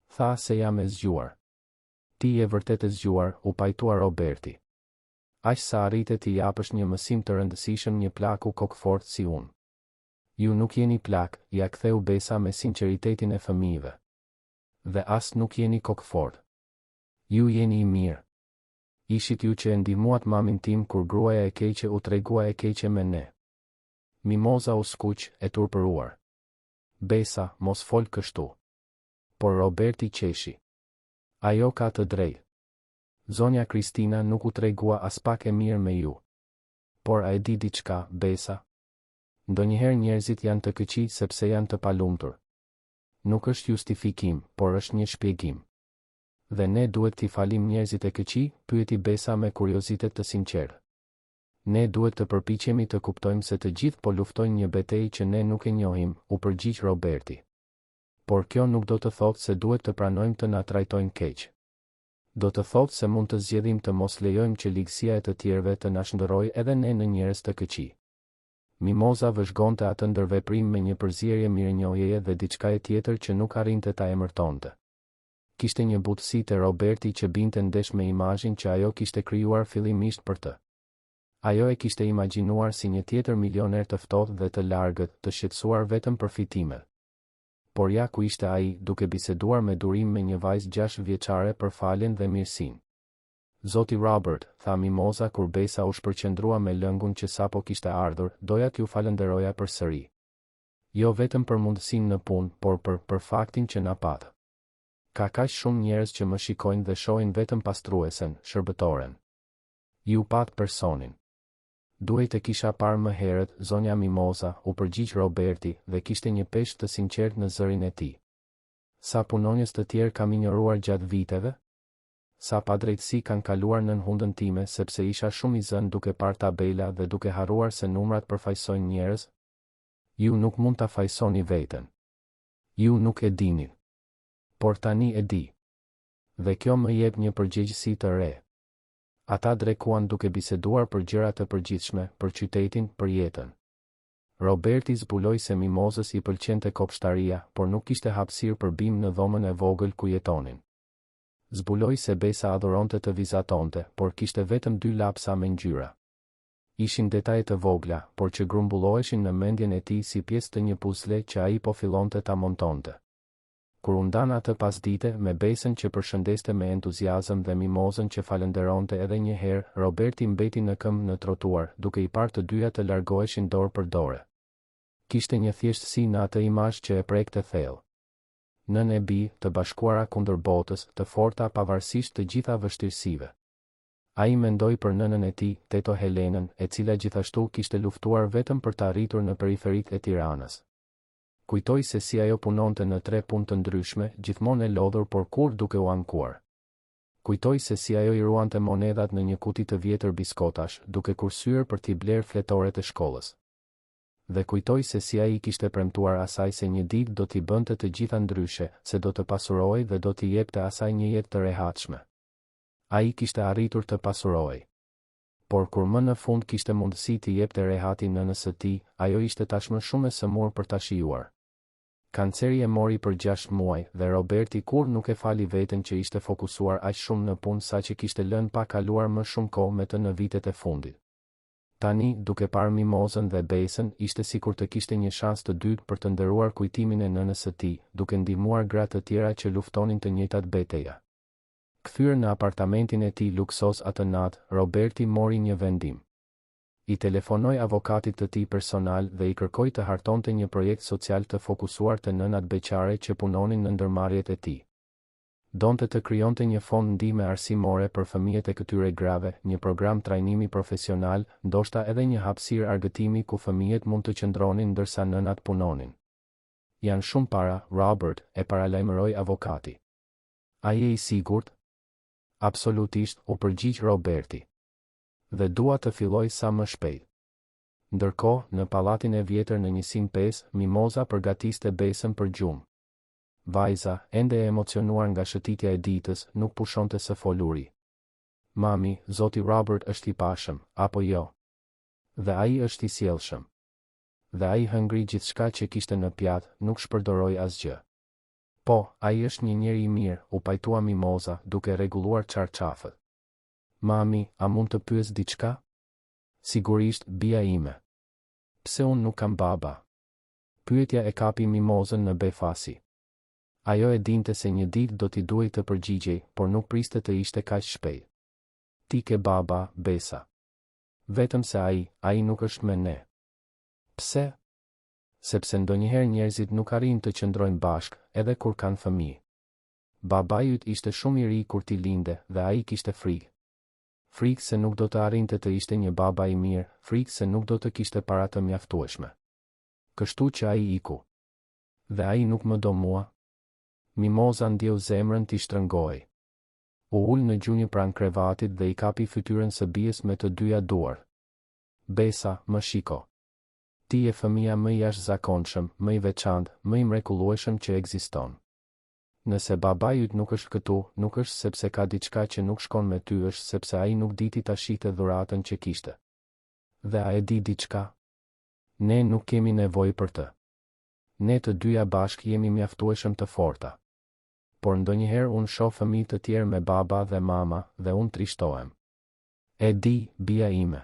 Tha se jam e zgjuar. "Ti je vërtet e zgjuar," u pajtua Roberti. "Aq sa arritet t'i japësh një mësim të rëndësishëm një plaku kokfort si unë." "Ju nuk jeni plak," ja ktheu Besa me sinqeritetin e fëmijëve. "Dhe as nuk jeni kokfort. Ju jeni i mirë. Ishit ju që e ndihmuat mamin tim kur gruaja e keqe u tregua e keqe me ne." Mimoza u skuq, e turpëruar. "Besa, mos fol kështu." Por Roberti qeshi. "Ajo ka të drejtë. Zonja Kristina nuk u tregua as pak e mirë me ju. Por a e di diçka, Besa? Ndonjëherë njerëzit janë të këqij sepse janë të palumtur. Nuk është justifikim, por është një shpjegim." Dhe ne duhet t'i falim njerëzit e këqij, pyeti Besa me kuriozitet të sinqertë. Ne duhet të përpiqemi të kuptojmë se të gjithë po luftojnë një betejë që ne nuk e njohim, u përgjigj Roberti. Por kjo nuk do të thotë se duhet të pranojmë të na trajtojnë keq. Do të thotë se mund të zgjedhim të mos lejojmë që ligësia e të tjerëve të na shndërrojë edhe ne në njerëz të këqij. Mimoza vëzhgonte atë ndërveprim me një përzierje mirënjohjeje dhe diçka e tjetër që nuk arrinte ta emërtonte. Kishte një butësi te Roberti që binte ndesh me imazhin që ajo kishte krijuar fillimisht për të. Ajo e kishte imagjinuar si një tjetër milioner të ftohtë dhe të largët, të shqetësuar vetëm për fitimet. Por ja ku ishte ai, duke biseduar me durim me një vajzë 6 vjeçare për faljen dhe mirësinë. Zoti Robert, tha Mimoza kur Besa u shpërqendrua me lëngun që sapo kishte ardhur, doja t'ju falenderoja përsëri. Jo vetëm për mundësinë në punë, por për faktin që na pat. Ka kaq shumë njerëz që më shikojnë dhe shohin vetëm pastruesen, shërbëtoren. Ju pat personin. Duhet e kisha parë më herët, zonja Mimoza, u përgjigj Roberti, dhe kishte një peshë të sinqertë në zërin e tij. Sa punonjës të tjerë kam injoruar gjatë viteve? Sa padrejtësi kanë kaluar nën hundën time sepse isha shumë i zënë duke parë tabela dhe duke harruar se numrat përfaqësojnë njerëz? Ju nuk mund ta fajsoni veten. Ju nuk e dini. Por tani e di. Dhe kjo më jep një përgjegjësi të re. Ata drekuan duke biseduar për gjëra të përgjithshme, për qytetin, për jetën. Roberti zbuloi se Mimozës i pëlqente kopshtaria, por nuk kishte hapësirë për bim në dhomën e vogël ku jetonin. Zbuloi se Besa adhuronte të vizatonte, por kishte vetëm 2 lapsa me ngjyra. Ishin detaje të vogla, por që grumbulloheshin në mendjen e tij si pjesë të një puzle që ai po fillonte ta montonte. Kur u ndan atë pasdite me Besën që përshëndeste me entuziazëm dhe Mimozën që falenderonte edhe një herë, Roberti mbeti në këmbë në trotuar, duke i parë të dyja të largoheshin dorë për dorë. Kishte një thjeshtësi në atë imazh që e prekte thellë. Nën e bi, të bashkuara kundër botës, të forta pavarësisht të gjitha vështirësive. Ai mendoi për nënën e tij, Teto Helenën, e cila gjithashtu kishte luftuar vetëm për të arritur në periferitë e Tiranës. Kujtoi se si ajo punonte në 3 punë të ndryshme, gjithmonë e lodhur por kur duke u ankuar. Kujtoi se si ajo i ruante monedhat në një kuti të vjetër biskotash, duke kursyer për t'i bler fletoret e shkollës. Dhe kujtoi se si ai kishte premtuar asaj se një ditë do t'i bënte të gjitha ndryshe, se do të pasurohej dhe do t'i jepte asaj një jetë të rehatshme. Ai kishte arritur të pasurohej. Por kur më në fund kishte mundësi t'i jepte rehatin nënës së tij, ajo ishte tashmë shumë e sëmurë për ta shijuar. Kanceri e mori për 6 muaj dhe Roberti kur nuk e fali veten që ishte fokusuar aq shumë në punë saqë kishte lënë pa kaluar më shumë kohë me të në vitet e fundit. Tani, duke parë Mimozën dhe Besën, ishte sikur të kishte një shans të dytë për të nderuar kujtimin e nënës së tij, duke ndihmuar gra të tjera që luftonin të njëjtat betejë. Kthyer në apartamentin e tij luksos atë natë, Roberti mori një vendim. I telefonoi avokatit të tij personal dhe i kërkoi të hartonte një projekt social të fokusuar te nënat beqare që punonin në ndërmarrjet e tij. Donte të krijonte një fond ndihme arsimore për fëmijët e këtyre grave, një program trajnimi profesional, ndoshta edhe një hapësirë argëtimi ku fëmijët mund të qëndronin ndërsa nënat punonin. Janë shumë para, Robert, e paralajmëroi avokati. A je i sigurt? Absolutisht, u përgjigj Roberti. Dhe dua të filloj sa më shpejt. Ndërkohë, në pallatin e vjetër në 105, Mimoza përgatiste Besën për gjumë. Vajza, ende e emocionuar nga shëtitja e ditës, nuk pushonte së foluri. Mami, zoti Robert është i pashëm, apo jo? Dhe ai është i sjellshëm. Dhe ai hëngri gjithçka që kishte në pjatë, nuk shpërdoroi asgjë. Po, ai është një njeri i mirë, u pajtua Mimoza, duke rregulluar çarçafët. Mami, a mund të pyes diçka? Sigurisht, bija ime. Pse unë nuk kam baba? Pyetja e kapi Mimozën në befasi. Ajo e dinte se një ditë do t'i duhej të përgjigjej, por nuk priste të ishte kaq shpejt. Ti ke baba, Besa. Vetëm se ai nuk është me ne. Pse? Sepse ndonjëherë njerëzit nuk arrin të qëndrojnë bashkë, edhe kur kanë fëmijë. Babai yt ishte shumë i ri kur ti linde dhe ai kishte frikë. Frikë se nuk do të arrinte të ishte një baba i mirë, frikë se nuk do të kishte para të mjaftueshme. Kështu që ai iku. Dhe ai nuk më do mua. Mimoza ndjeu zemrën t'i shtrëngoi. U ul në gjunjë pranë krevatit dhe i kapi fytyrën së bijës me të dyja duart. Besa, më shiko. Ti je fëmia më i jashtëzakonshëm, më i veçantë, më i mrekullueshëm që ekziston. Nëse babai yt nuk është këtu, nuk është sepse ka diçka që nuk shkon me ty, është sepse ai nuk diti ta shihte dhuratën që kishte. Dhe a e di diçka? Ne nuk kemi nevojë për të. Ne të dyja bashkë jemi mjaftueshëm të forta. Por ndonjëherë unë shoh fëmijë të tjerë me baba dhe mama dhe unë trishtohem. E di, bija ime.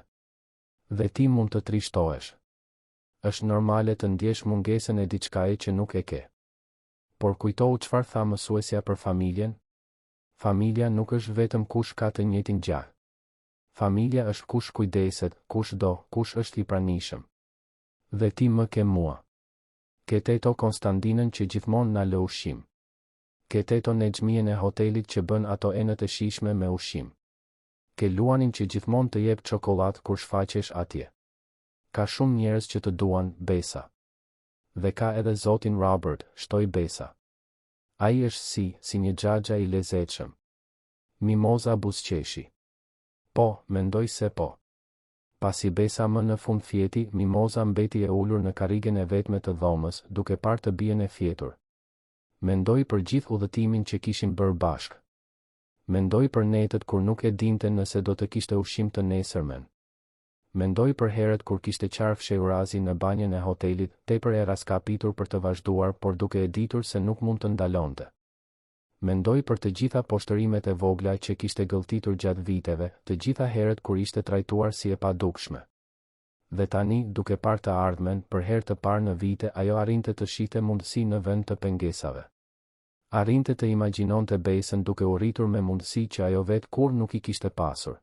Dhe ti mund të trishtohesh. Është normale të ndjesh mungesën e diçkaje që nuk e ke. Por kujtohu çfarë tha mësuesja për familjen? Familja nuk është vetëm kush ka të njëjtin gjah. Familja është kush kujdeset, kush do, kush është i pranishëm. Dhe ti më ke mua. Ke teto Konstantinën që gjithmonë na lë ushqim. Ke teto Nexhmien e hotelit që bën ato enët e shijshme me ushqim. Ke Luanin që gjithmonë të jep çokoladë kur shfaqesh atje. Ka shumë njerëz që të duan, Besa. Dhe ka edhe zotin Robert, shtoi Besa. Ai është si një xhaxha i lezetshëm. Mimoza buzëqeshi. Po, mendoj se po. Pasi Besa më në fund fjeti, Mimoza mbeti e ulur në karrigen e vetme të dhomës, duke parë të bien e fjetur. Mendoj për gjithë udhëtimin që kishin bërë bashkë. Mendoj për netët kur nuk e dinte nëse do të kishte ushqim të nesërmen. Mendoj për herët kur kishte qarë fshehurazi në banjën e hotelit, tepër e raskapitur për të vazhduar, por duke e ditur se nuk mund të ndalonte. Mendoj për të gjitha poshtërimet e vogla që kishte gëlltitur gjatë viteve, të gjitha herët kur ishte trajtuar si e padukshme. Dhe tani, duke parë të ardhmen, për herë të parë në vite, ajo arrinte të shihte mundësi në vend të pengesave. Arrinte të imagjinonte Besën duke u rritur me mundësi që ajo vetë kur nuk i kishte pasur.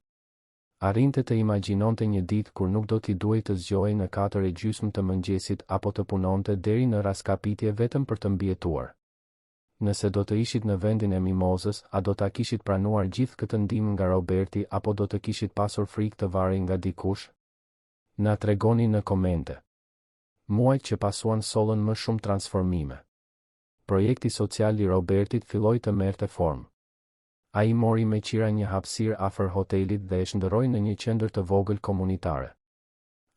Arrinte të imagjinonte një ditë kur nuk do t'i duhej të zgjohej në 4:30 të mëngjesit apo të punonte deri në raskapitje vetëm për të mbijetuar. Nëse do të ishit në vendin e Mimozës, a do ta kishit pranuar gjithë këtë ndihmë nga Roberti apo do të kishit pasur frikë të varej nga dikush? Na tregoni në komente. Muajt që pasuan sollën më shumë transformime. Projekti social i Robertit filloi të merrte formë. Ai mori me qira një hapësirë afër hotelit dhe e shndërroi në një qendër të vogël komunitare.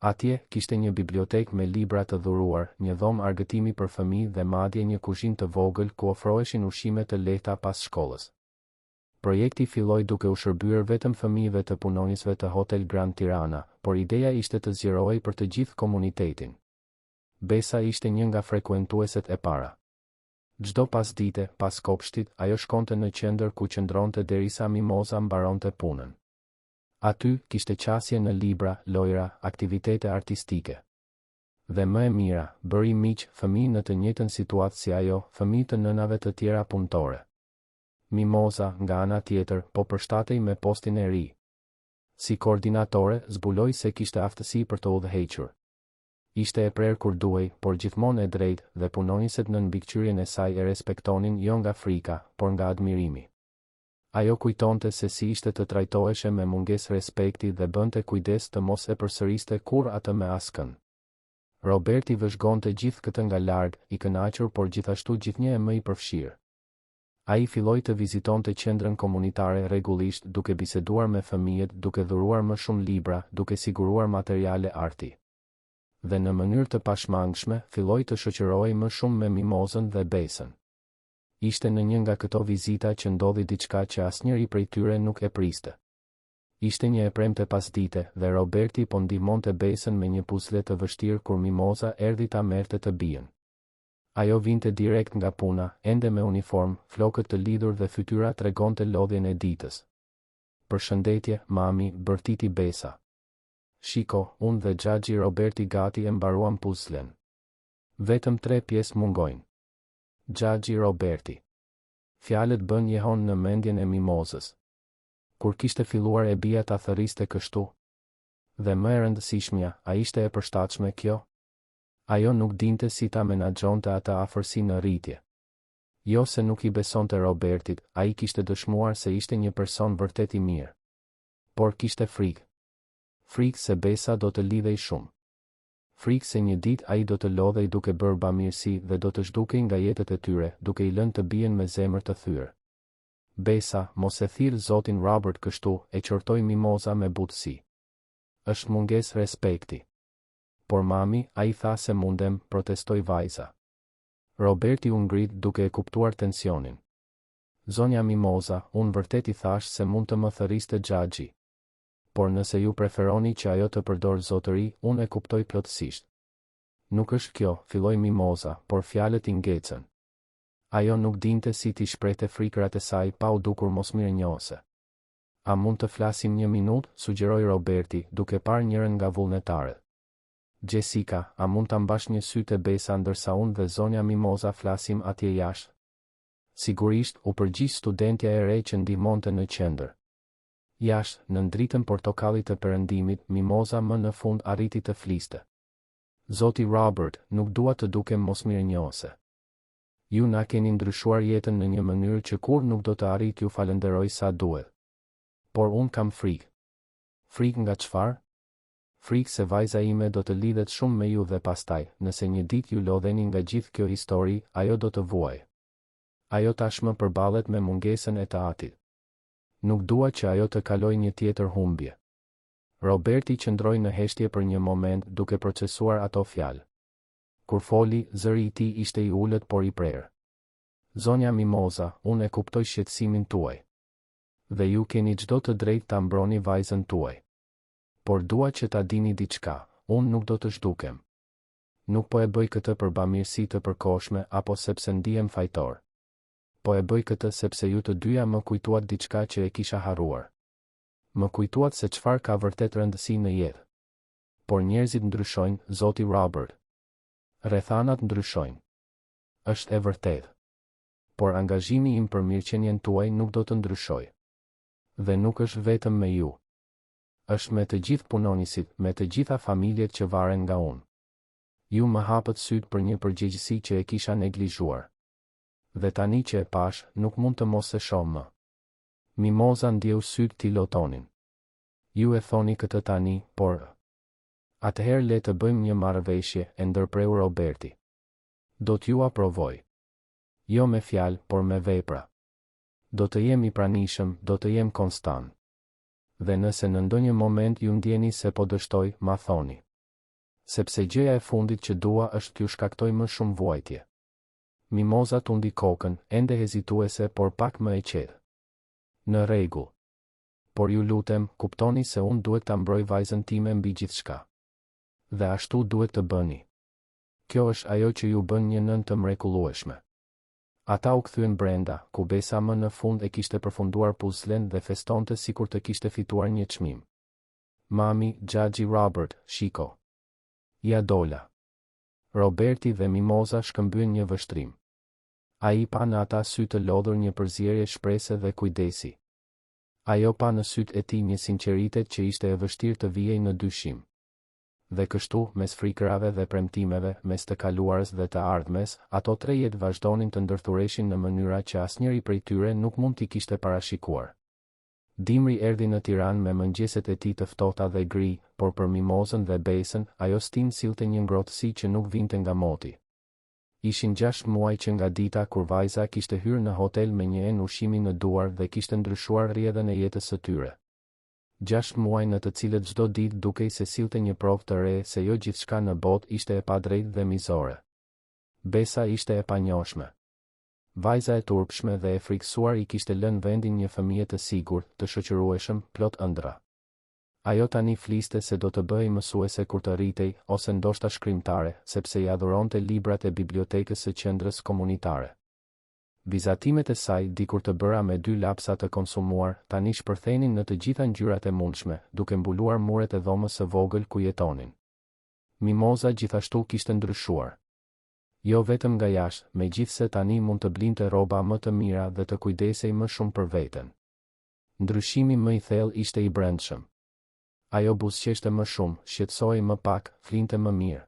Atje kishte një bibliotekë me libra të dhuruar, një dhomë argëtimi për fëmijë dhe madje një kuzhinë të vogël ku ofroheshin ushqime të lehta pas shkollës. Projekti filloi duke u shërbyer vetëm fëmijëve të punonjësve të Hotel Grand Tirana, por ideja ishte të zgjerohej për të gjithë komunitetin. Besa ishte një nga frekuentueset e para. Çdo pasdite, pas kopshtit, ajo shkonte në qendër ku qëndronte derisa Mimoza mbaronte punën. Aty kishte qasje në libra, lojra, aktivitete artistike. Dhe më e mira, bëri miq, fëmijë në të njëjtën situatë si ajo, fëmijë të nënave të tjera punëtore. Mimoza, nga ana tjetër, po përshtatej me postin e ri. Si koordinatore, zbuloi se kishte aftësi për të udhëhequr. Ishte e prerë kur duhej, por gjithmonë e drejtë, dhe punonjësit në mbikëqyrjen e saj e respektonin jo nga frika, por nga admirimi. Ajo kujtonte se si ishte të trajtoheshe me mungesë respekti dhe bënte kujdes të mos e përsëriste kur atë me askën. Roberti vëzhgonte gjithë këtë nga larg, i kënaqur por gjithashtu gjithnjë e më i përfshirë. Ai filloi të vizitonte qendrën komunitare rregullisht, duke biseduar me fëmijët, duke dhuruar më shumë libra, duke siguruar materiale arti. Dhe në mënyrë të pashmangshme, filloi të shoqërohej më shumë me Mimozën dhe Besën. Ishte në një nga këto vizita që ndodhi diçka që asnjëri prej tyre nuk e priste. Ishte një e premte pasdite dhe Roberti po ndihmonte Besën me një puzle të vështirë kur Mimoza erdhi ta merrte të bijën. Ajo vinte direkt nga puna, ende me uniform, flokët të lidhur dhe fytyra tregonte lodhjen e ditës. Përshëndetje, mami, bërtiti Besa. Shiko, unë dhe xhaxhi Roberti gati e mbaruam puzlen. Vetëm 3 pjesë mungojnë. Xhaxhi Roberti. Fjalët bën jehon në mendjen e Mimozës. Kur kishte filluar e bija ta thërriste kështu. Dhe më e rëndësishmja, a ishte e përshtatshme kjo? Ajo nuk dinte si ta menaxhonte atë afërsi në rritje. Jo se nuk i besonte Robertit, ai kishte dëshmuar se ishte një person vërtet i mirë. Por kishte frikë. Frikë se Besa do të lidhej shumë. Frikë se një ditë ai do të lodhej duke bërë bamirësi dhe do të zhdukej nga jetët e tyre, duke i lënë të bien me zemër të thyrë. Besa, mos e thirr zotin Robert kështu, e qortoi Mimoza me butësi. Është mungesë respekti. Por mami, a i tha se mundem, protestoi vajza. Roberti u ngrit duke e kuptuar tensionin. Zonja Mimoza, unë vërtet i thash se mund të më thëriste xhaxhi. Por nëse ju preferoni që ajo të përdor zotëri, unë e kuptoj plotësisht. Nuk është kjo, filloi Mimoza, por fjalët i ngecën. Ajo nuk dinte si t'i shprehte frikërat e saj pa u dukur mosmirënjohëse. A mund të flasim një minutë, sugjeroi Roberti, duke parë njërin nga vullnetarët. Jessica, a mund ta mbash një sy te Besa ndërsa unë dhe zonja Mimoza flasim atje jashtë? Sigurisht, u përgjigj studentja e re që ndihmonte në qendër. Jashtë, në dritën portokallit të perëndimit, Mimoza më në fund arriti të fliste. Zoti Robert, nuk dua të dukem mosmirënjohëse. Ju na keni ndryshuar jetën në një mënyrë që kur nuk do të arrit ju falenderoj sa duhet. Por unë kam frikë. Frikë nga çfarë? Frikë se vajza ime do të lidhet shumë me ju dhe pastaj, nëse një ditë ju lodheni nga gjithë kjo histori, ajo do të vuajë. Ajo tashmë përballet me mungesën e të atit. Nuk dua që ajo të kaloj një tjetër humbje. Roberti qëndroi në heshtje për një moment duke procesuar ato fjalë. Kur foli, zëri i tij ishte i ulët por i prerë. Zonja Mimoza, unë e kuptoj shqetësimin tuaj. Dhe ju keni çdo të drejtë ta mbroni vajzën tuaj. Por dua që ta dini diçka, unë nuk do të zhdukem. Nuk po e bëj këtë për bamirësi të përkohshme apo sepse ndihem fajtor. Po e bëj këtë sepse ju të dyja më kujtuat diçka që e kisha harruar. Më kujtuat se çfarë ka vërtet rëndësi në jetë. Por njerëzit ndryshojnë, zoti Robert. Rrethanat ndryshojnë. Është e vërtetë. Por angazhimi im për mirëqenien tuaj nuk do të ndryshojë. Dhe nuk është vetëm me ju. Është me të gjithë punonisit, me të gjitha familjet që varen nga unë. Ju më hapët syt për një përgjegjësi që e kisha neglizhuar. Dhe tani që e pash, nuk mund të mos e shoh më. Mimoza ndjeu syt t'i lotonin. Ju e thoni këtë tani, por... Atëherë le të bëjmë një marrëveshje, e ndërpreu Roberti. Do t'ju aprovoj. Jo me fjalë, por me vepra. Do të jem i pranishëm, do të jem konstant. Dhe nëse në ndonjë moment ju ndjeni se po dështoj, ma thoni. Sepse gjëja e fundit që dua është t'ju shkaktoj më shumë vuajtje. Mimoza tundi kokën, ende hezituese por pak më e qetë. Në rregull. Por ju lutem, kuptoni se unë duhet ta mbroj vajzën time mbi gjithçka. Dhe ashtu duhet të bëni. Kjo është ajo që ju bën një nën të mrekullueshme. Ata u kthyen brenda, ku Besa më në fund e kishte përfunduar puzlen dhe festonte sikur të kishte fituar një çmim. Mami, xhaxhi Robert, shiko. Ja dola. Roberti dhe Mimoza shkëmbyen një vështrim. Ai pa në ata sy të lodhur një përzierje shprese dhe kujdesi. Ajo pa në syt e tij një sinqeritet që ishte e vështirë të vijej në dyshim. Dhe kështu, mes frikërave dhe premtimeve, mes të kaluarës dhe të ardhmes, ato tre jetë vazhdonin të ndërthureshin në mënyra që asnjëri prej tyre nuk mund t'i kishte parashikuar. Dimri erdhi në Tiranë me mëngjeset e tij të ftohta dhe gri, por për Mimozën dhe Besën, ajo stin sillte një ngrohtësi që nuk vinte nga moti. Ishin 6 muaj që nga dita kur vajza kishte hyrë në hotel me një enë ushqimi në duar dhe kishte ndryshuar rrjedhën e jetës së tyre. 6 muaj në të cilët çdo ditë dukej se sillte një provë të re se jo gjithçka në botë ishte e padrejtë dhe mizore. Besa ishte e panjohshme. Vajza e turpshme dhe e frikësuar i kishte lënë vendin një fëmijë të sigurt, të shoqërueshëm, plot ëndra. Ajo tani fliste se do të bëhej mësuese kur të rritej, ose ndoshta shkrimtare, sepse i adhuronte librat e bibliotekës së qendrës komunitare. Vizatimet e saj, dikur të bëra me 2 lapsa të konsumuar, tani shpërthenin në të gjitha ngjyrat e mundshme, duke mbuluar muret e dhomës së vogël ku jetonin. Mimoza gjithashtu kishte ndryshuar. Jo vetëm nga jashtë, megjithse tani mund të blinte rroba më të mira dhe të kujdesej më shumë për veten. Ndryshimi më i thellë ishte i brendshëm. Ajo buzëqeshte më shumë, shqetësohej më pak, flinte më mirë.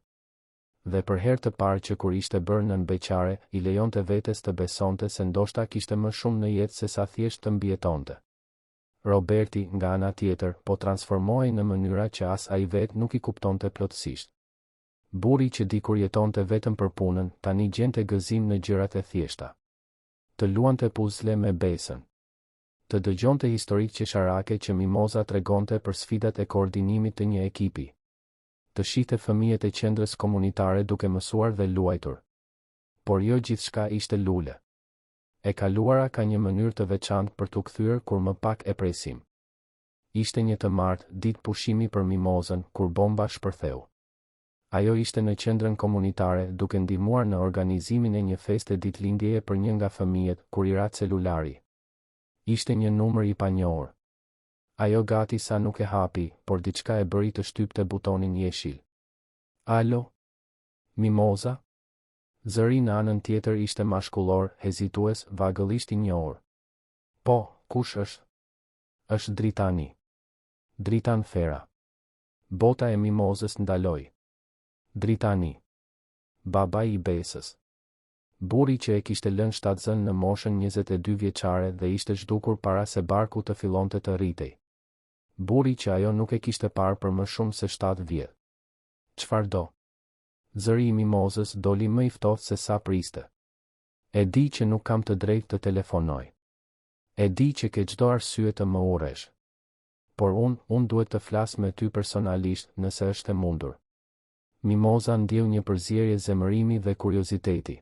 Dhe për herë të parë që kur ishte bërë nën beqare, i lejonte vetes të besonte se ndoshta kishte më shumë në jetë se sa thjesht të mbijetonte. Roberti, nga ana tjetër, po transformohej në mënyra që as ai vet nuk i kuptonte plotësisht. Burri që dikur jetonte vetëm për punën, tani gjente gëzim në gjërat e thjeshta. Të luante puzle me Besën. Të dëgjonte historitë qesharake që Mimoza tregonte për sfidat e koordinimit të një ekipi. Të shihte fëmijët e qendrës komunitare duke mësuar dhe luajtur. Por jo gjithçka ishte lule. E kaluara ka një mënyrë të veçantë për t'u kthyer kur më pak e presim. Ishte një të martë, ditë pushimi për Mimozën, kur bomba shpërtheu. Ajo ishte në qendrën komunitare duke ndihmuar në organizimin e një feste ditëlindjeje për një nga fëmijët, kur i ra celulari. Ishte një numër i panjohur. Ajo gati sa nuk e hapi, por diçka e bëri të shtypte butonin jeshil. Alo? Mimoza? Zëri në anën tjetër ishte mashkullor, hezitues, vagëllisht i njohur. Po, kush është? Është Dritani. Dritan Fera. Bota e Mimozës ndaloi. Dritani. Babai i Besës. Burri që e kishte lënë shtatzën në moshën 22 vjeçare dhe ishte zhdukur para se barku të fillonte të rritej. Burri që ajo nuk e kishte parë për më shumë se 7 vjet. Çfarë do? Zëri i Mimozës doli më i ftohtë se sa priste. E di që nuk kam të drejtë të telefonoj. E di që ke çdo arsye të më urresh. Por unë duhet të flas me ty personalisht nëse është e mundur. Mimoza ndjeu një përzierje zemërimi dhe kurioziteti.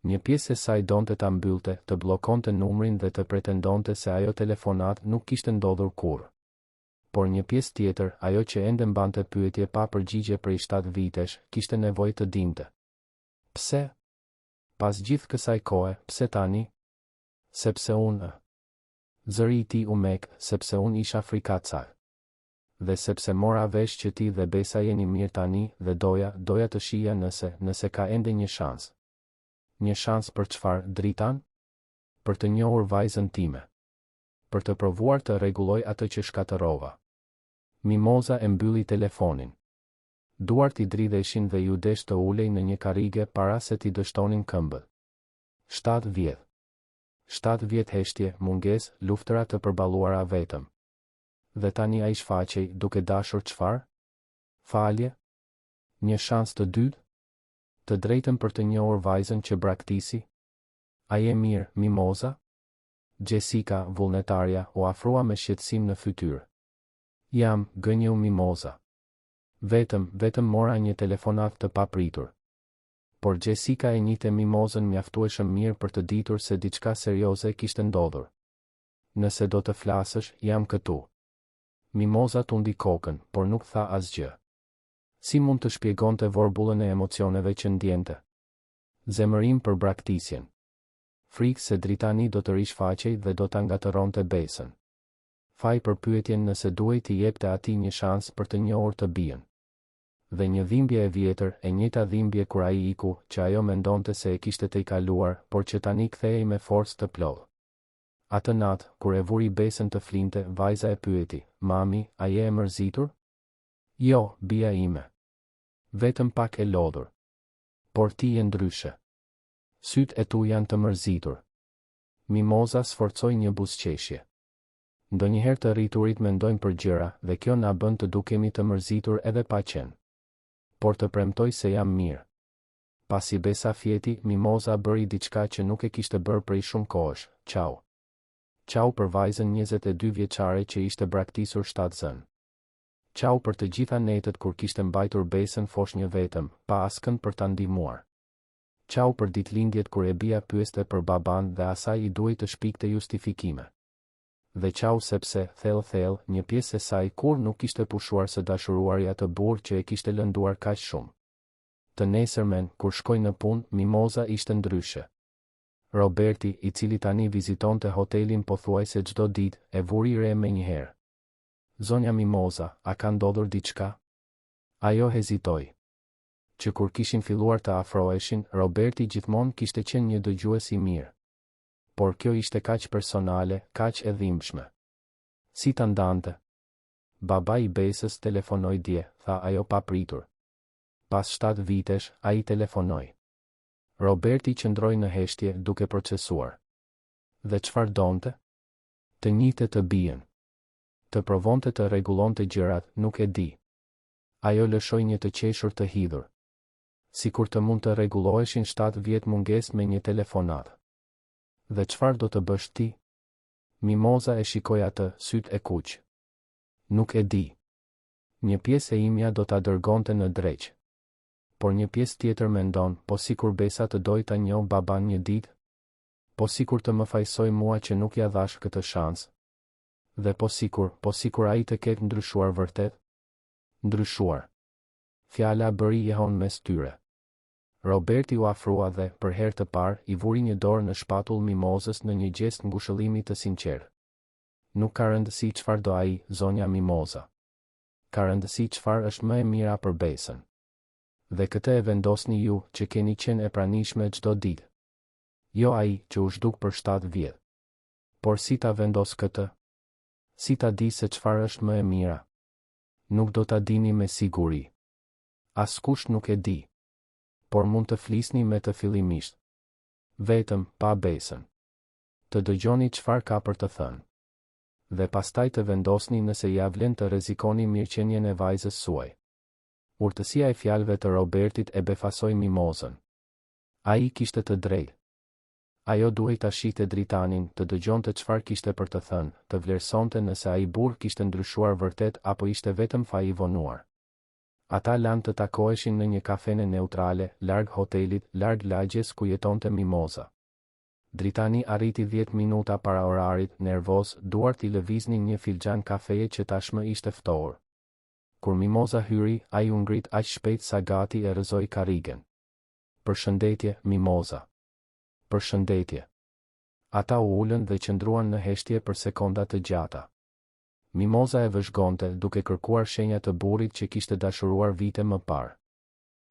Një pjesë e saj donte ta mbyllte, të bllokonte numrin dhe të pretendonte se ajo telefonat nuk kishte ndodhur kurrë. Por një pjesë tjetër, ajo që ende mbante pyetje pa përgjigje prej 7 vitesh, kishte nevojë të dinte. Pse? Pas gjithë kësaj kohe, pse tani? Sepse unë. Zëri i tij u mek, sepse unë isha frikacak. Dhe sepse mora vesh që ti dhe Besa jeni mirë tani dhe doja të shija nëse ka ende një shans. Një shans për çfarë, Dritan? Për të njohur vajzën time. Për të provuar të rregulloj atë që shkatërrova. Mimoza e mbylli telefonin. Duart i dridheshin dhe ju desh të ulej në një karrige para se t'i dështonin këmbët. 7 vjet. 7 vjet heshtje, mungesë, luftëra të përballuara vetëm. Dhe tani ai shfaqej duke dashur çfarë? Falje? Një shans të dytë? Të drejtën për të njohur vajzën që braktisi? A je mirë, Mimoza? Jessica, vullnetarja, u afrua me shqetësim në fytyrë. Jam, gënjeu Mimoza. Vetëm mora një telefonat të papritur. Por Jessica e njihte Mimozën mjaftueshëm mirë për të ditur se diçka serioze kishte ndodhur. Nëse do të flasësh, jam këtu. Mimoza tundi kokën, por nuk tha asgjë. Si mund të shpjegonte vorbullën e emocioneve që ndjente? Zemërim për braktisjen. Frikë se Dritani do të rishfaqej dhe do ta ngatëronte Besën. Faj për pyetjen nëse duhej t'i jepte atij një shans për të njohur të bien. Dhe një dhimbje e vjetër, e njëjta dhimbje kur ai iku, që ajo mendonte se e kishte të i kaluar, por që tani kthehej me forcë të plodh. Atë natë, kur e vuri Besën të flinte, vajza e pyeti, "Mami, a je e mërzitur?" "Jo, bia ime. Vetëm pak e lodhur. Por ti je ndryshe. Sytë e tu janë të mërzitur." Mimoza sforcoi një buzëqeshje. Ndonjëherë të rriturit mendojnë për gjëra dhe kjo na bën të dukemi të mërzitur edhe pa qenë. Por të premtoj se jam mirë. Pasi Besa fjeti, Mimoza bëri diçka që nuk e kishte bërë prej shumë kohësh, qau. Qau për vajzën 22 vjeçare që ishte braktisur shtatzën. Qau për të gjitha netët kur kishte mbajtur Besën foshnjë vetëm, pa askënd për ta ndihmuar. Qau për ditëlindjet kur e bia pyeste për baban dhe asaj i duhej të shpikte justifikime. Dhe qau sepse, thellë, një pjesë e saj kur nuk kishte pushuar së dashuruarja të burr që e kishte lënduar kaq shumë. Të nesërmen, kur shkoi në punë, Mimoza ishte ndryshe. Roberti, i cili tani vizitonte hotelin pothuajse çdo ditë, e vuri re menjëherë. "Zonja Mimoza, a ka ndodhur diçka?" Ajo hezitoi. Që kur kishin filluar të afroheshin, Roberti gjithmonë kishte qenë një dëgjues i mirë. Por kjo ishte kaq personale, kaq e dhimbshme. Si ta ndante? "Baba i Besës telefonoi dje", tha ajo papritur. Pas 7 vitesh, ai telefonoi. Roberti qëndroi në heshtje duke procesuar. Dhe çfarë donte? Të njihte të bien. Të provonte të rregullonte gjërat, nuk e di. Ajo lëshoi një të qeshur të hidhur. Sikur të mund të rregulloheshin 7 vjet mungesë me një telefonat. Dhe çfarë do të bësh ti? Mimoza e shikoi atë, syt e kuq. Nuk e di. Një pjesë e imja do ta dërgonte në dreq. Por një pjesë tjetër mendon, po sikur Besa të doj ta njoh baban një ditë, po sikur të më fajsoj mua që nuk ja dhash këtë shans. Dhe po sikur ai të ketë ndryshuar vërtet. Ndryshuar. Fjala bëri jehon mes tyre. Roberti u afrua dhe, për herë të parë, i vuri një dorë në shpatull Mimozës në një gjest ngushëllimi të sinqertë. Nuk ka rëndësi çfarë do ai, zonja Mimoza. Ka rëndësi çfarë është më e mira për Besën. Dhe këtë e vendosni ju, që keni qenë e pranishme çdo ditë. Jo ai, që u zhduk për 7 vjet. Por si ta vendos këtë? Si ta di se çfarë është më e mira? Nuk do ta dini me siguri. Askush nuk e di. Por mund të flisni me të fillimisht. Vetëm, pa Besën. Të dëgjoni çfarë ka për të thënë. Dhe pastaj të vendosni nëse ja vlen të rrezikoni mirëqenien e vajzës suaj. Urtësia e fjalëve të Robertit e befasoi Mimozën. Ai kishte të drejtë. Ajo duhej ta shihte dritanin, të dëgjonte çfarë kishte për të thënë, të vlerësonte nëse ai burr kishte ndryshuar vërtet apo ishte vetëm faj i vonuar. Ata lanë të takoheshin në një kafene neutrale, larg hotelit, larg lagjes ku jetonte Mimoza. Dritani arriti 10 minuta para orarit, nervoz, duart I lëviznin një filxhan kafeje që tashmë ishte ftohur. Kur Mimoza hyri, ai u ngrit aq shpejt sa gati e rrëzoi karrigen. Përshëndetje, Mimoza. Përshëndetje. Ata u ulën dhe qëndruan në heshtje për sekonda të gjata. Mimoza e vëzhgonte, duke kërkuar shenja të burrit që kishte dashuruar vite më parë.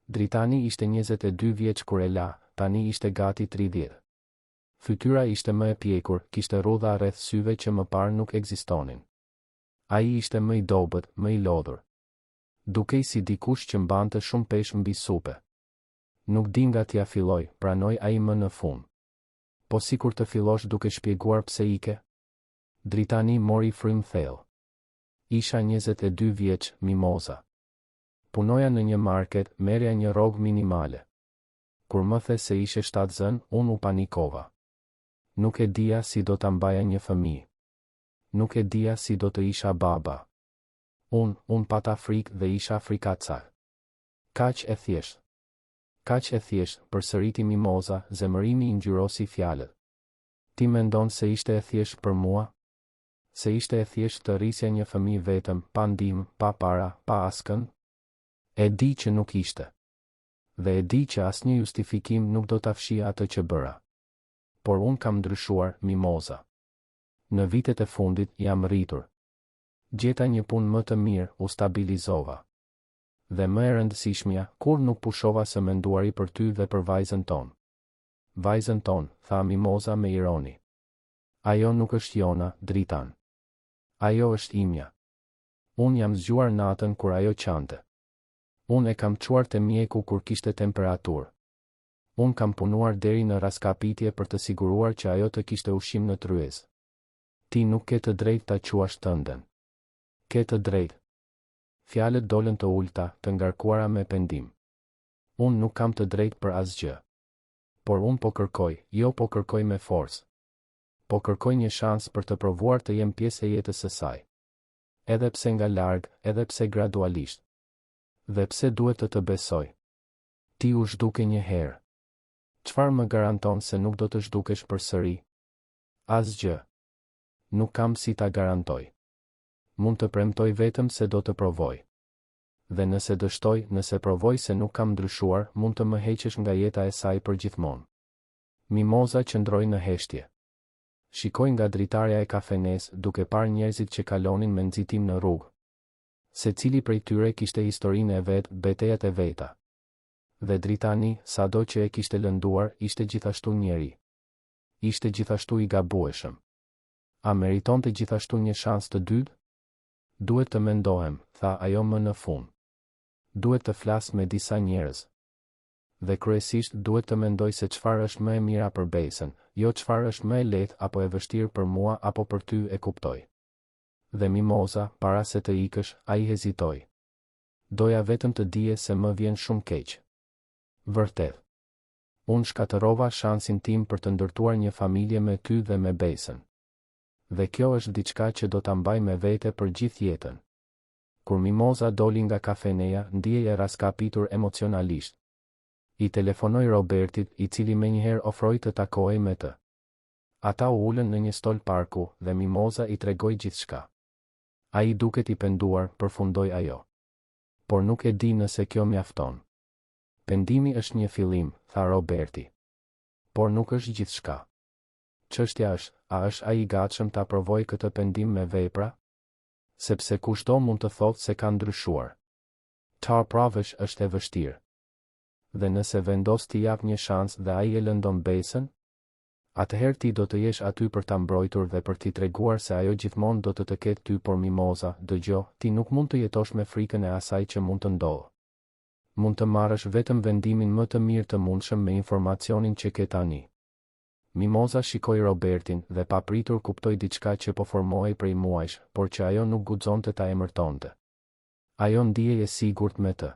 Dritani ishte 22 vjeç kur e la, tani ishte gati 30. Fytyra ishte më e pjekur, kishte rrudha rreth syve që më parë nuk ekzistonin. Ai ishte më I dobët, më I lodhur. Dukej si dikush që mbante shumë peshë mbi supe. Nuk di nga t'ja filloj, pranoi ai më në fund. Po sikur të fillosh duke shpjeguar pse ike? Dritani mori frym thellë. Isha 22 vjeç, Mimoza. Punoja në një market, merja një rrogë minimale. Kur më the se ishe 7 zën, unë u panikova. Nuk e dija si do ta mbaja një fëmijë. Nuk e dija si do të isha baba. Unë pata frikë dhe isha frikacak. Kaq e thjesht. Kaq e thjesht, përsëriti Mimoza, zemërimi I ngjyrosi fjalët. Ti mendon se ishte e thjesht për mua? Se ishte e thjesht të rrisja një fëmijë vetëm, pa ndihmë, pa para, pa askën? E di që nuk ishte. Dhe e di që asnjë justifikim nuk do ta fshijë atë që bëra. Por unë kam ndryshuar, Mimoza. Në vitet e fundit jam rritur. Gjeta një punë më të mirë, u stabilizova. Dhe më e rëndësishmja, kur nuk pushova së menduari për ty dhe për vajzën tonë. Vajzën tonë, tha Mimoza me ironi. Ajo nuk është jona, Dritan. Ajo është imja. Unë jam zgjuar natën kur ajo qante. Unë e kam çuar te mjeku kur kishte temperaturë. Unë kam punuar deri në raskapitje për të siguruar që ajo të kishte ushqim në tryezë. Ti nuk ke të drejtë ta quash tënden. Ke të drejtë. Fjalët dolën të ulta, të ngarkuara me pendim. Unë nuk kam të drejtë për asgjë. Por unë po kërkoj, jo po kërkoj me forcë. Po kërkoj një shans për të provuar të jem pjesë e jetës së saj. Edhe pse nga larg, edhe pse gradualisht. Dhe pse duhet të besoj. Ti u zhduke një herë. Çfarë më garanton se nuk do të zhdukesh përsëri? Asgjë. Nuk kam si ta garantoj. Mund të premtoj vetëm se do të provoj. Dhe nëse dështoj, nëse provoj se nuk kam ndryshuar, mund të më heqësh nga jeta e saj për gjithmonë. Mimoza qëndroi në heshtje. Shikoi nga dritarja e kafenes, duke parë njerëzit që kalonin me nxitim në rrugë. Secili prej tyre kishte historinë e vet, betejat e veta. Dhe Dritani, sado që e kishte lënduar, ishte gjithashtu njeri. Ishte gjithashtu I gabueshëm. A meritonte gjithashtu një shans të dytë? Duhet të mendohem, tha ajo më në fund. Duhet të flas me disa njerëz. Dhe kryesisht duhet të mendoj se çfarë është më e mira për Besën, jo çfarë është më e lehtë apo e vështirë për mua apo për ty, e kuptoj. Dhe Mimoza, para se të ikësh, ai hezitoi. Doja vetëm të dije se më vjen shumë keq. Vërtet. Unë shkatërova shansin tim për të ndërtuar një familje me ty dhe me Besën. Dhe kjo është diçka që do ta mbaj me vete për gjithë jetën. Kur Mimoza doli nga kafeneja, ndihej e raskapitur emocionalisht. I telefonoi Robertit, i cili menjëherë ofroi të takohej me të. Ata u ulën në një stol parku dhe Mimoza i tregoi gjithçka. Ai duket i penduar, përfundoi ajo. Por nuk e di nëse kjo mjafton. Pendimi është një fillim, tha Roberti. Por nuk është gjithçka. Çështja është, a është ai i gatshëm ta provojë këtë pendim me vepra? Sepse kushdo mund të thotë se ka ndryshuar. Ta provësh është e vështirë. Dhe nëse vendos t'i jap një shans dhe ai e lëndon besën, atëherë ti do të jesh aty për ta mbrojtur dhe për t'i treguar se ajo gjithmonë do të ketë ty. Por Mimoza, dëgjoj, ti nuk mund të jetosh me frikën e asaj që mund të ndodhë. Mund të marrësh vetëm vendimin më të mirë të mundshëm me informacionin që ke tani. Mimoza shikoi Robertin dhe papritur kuptoi diçka që po formohej prej muajsh, por që ajo nuk guxonte ta emërtonte. Ajo ndihej e sigurt me të.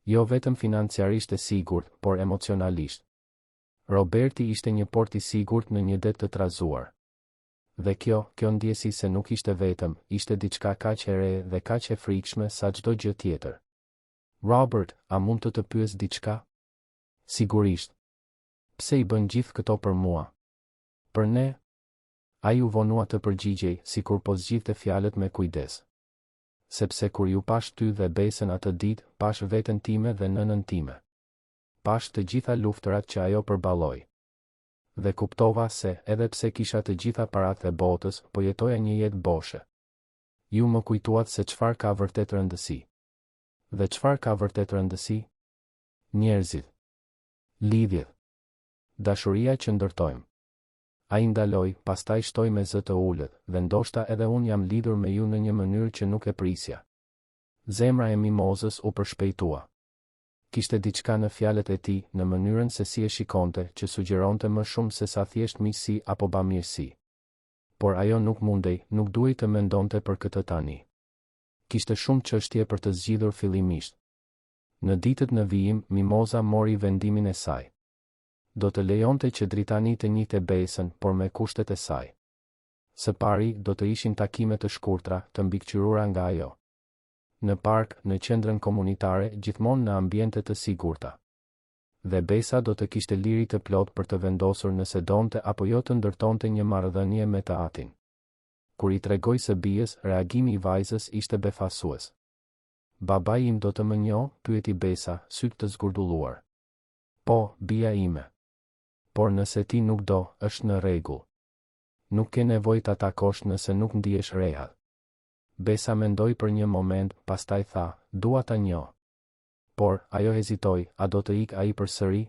Jo vetëm financiarisht e sigurt, por emocionalisht. Roberti ishte një port i sigurt në një det të trazuar. Dhe kjo ndjesi se nuk ishte vetëm, ishte diçka kaq e re dhe kaq e frikshme sa çdo gjë tjetër. Robert, a mund të pyes diçka? Sigurisht. Pse i bën gjithë këto për mua? Për ne? Ai u vonua të përgjigjej, sikur po zgjidhte fjalët me kujdes. Sepse kur ju pash ty dhe besën atë ditë, pash veten time dhe nënën time. Pash të gjitha luftërat që ajo përballoi. Dhe kuptova se, edhe pse kisha të gjitha paratë e botës, po jetoja një jetë boshe. Ju më kujtuat se çfarë ka vërtet rëndësi. Dhe çfarë ka vërtet rëndësi? Njerëzit. Lidhjet. Dashuria që ndërtojmë. Ai ndaloi, pastaj shtoi me zë të ulët, dhe ndoshta edhe unë jam lidhur me ju në një mënyrë që nuk e prisja. Zemra e Mimozës u përshpejtua. Kishte diçka në fjalët e tij, në mënyrën se si e shikonte, që sugjeronte më shumë se sa thjesht miqësi apo bamirësi. Por ajo nuk mundej, nuk duhej të mendonte për këtë tani. Kishte shumë çështje për të zgjidhur fillimisht. Në ditët në vijim, Mimoza mori vendimin e saj. Do të lejonte që Dritani të njihte besën, por me kushtet e saj. Së pari, do të ishin takime të shkurtra, të mbikëqyrura nga ajo. Në park, në qendrën komunitare, gjithmonë në ambiente të sigurta. Dhe besa do të kishte liri të plot për të vendosur nëse donte apo jo të ndërtonte një marrëdhënie me të atin. Kur i tregoi së bijës, reagimi i vajzës ishte befasues. Babai im do të më njohë, pyeti besa, sytë të zgurdulluar. Po, bija ime. Por nëse ti nuk do, është në rregull. Nuk ke nevojë ta takosh nëse nuk ndihesh rehat. Besa mendoi për një moment, pastaj tha, dua ta njoh. Por, ajo hezitoi, a do të ik ai përsëri?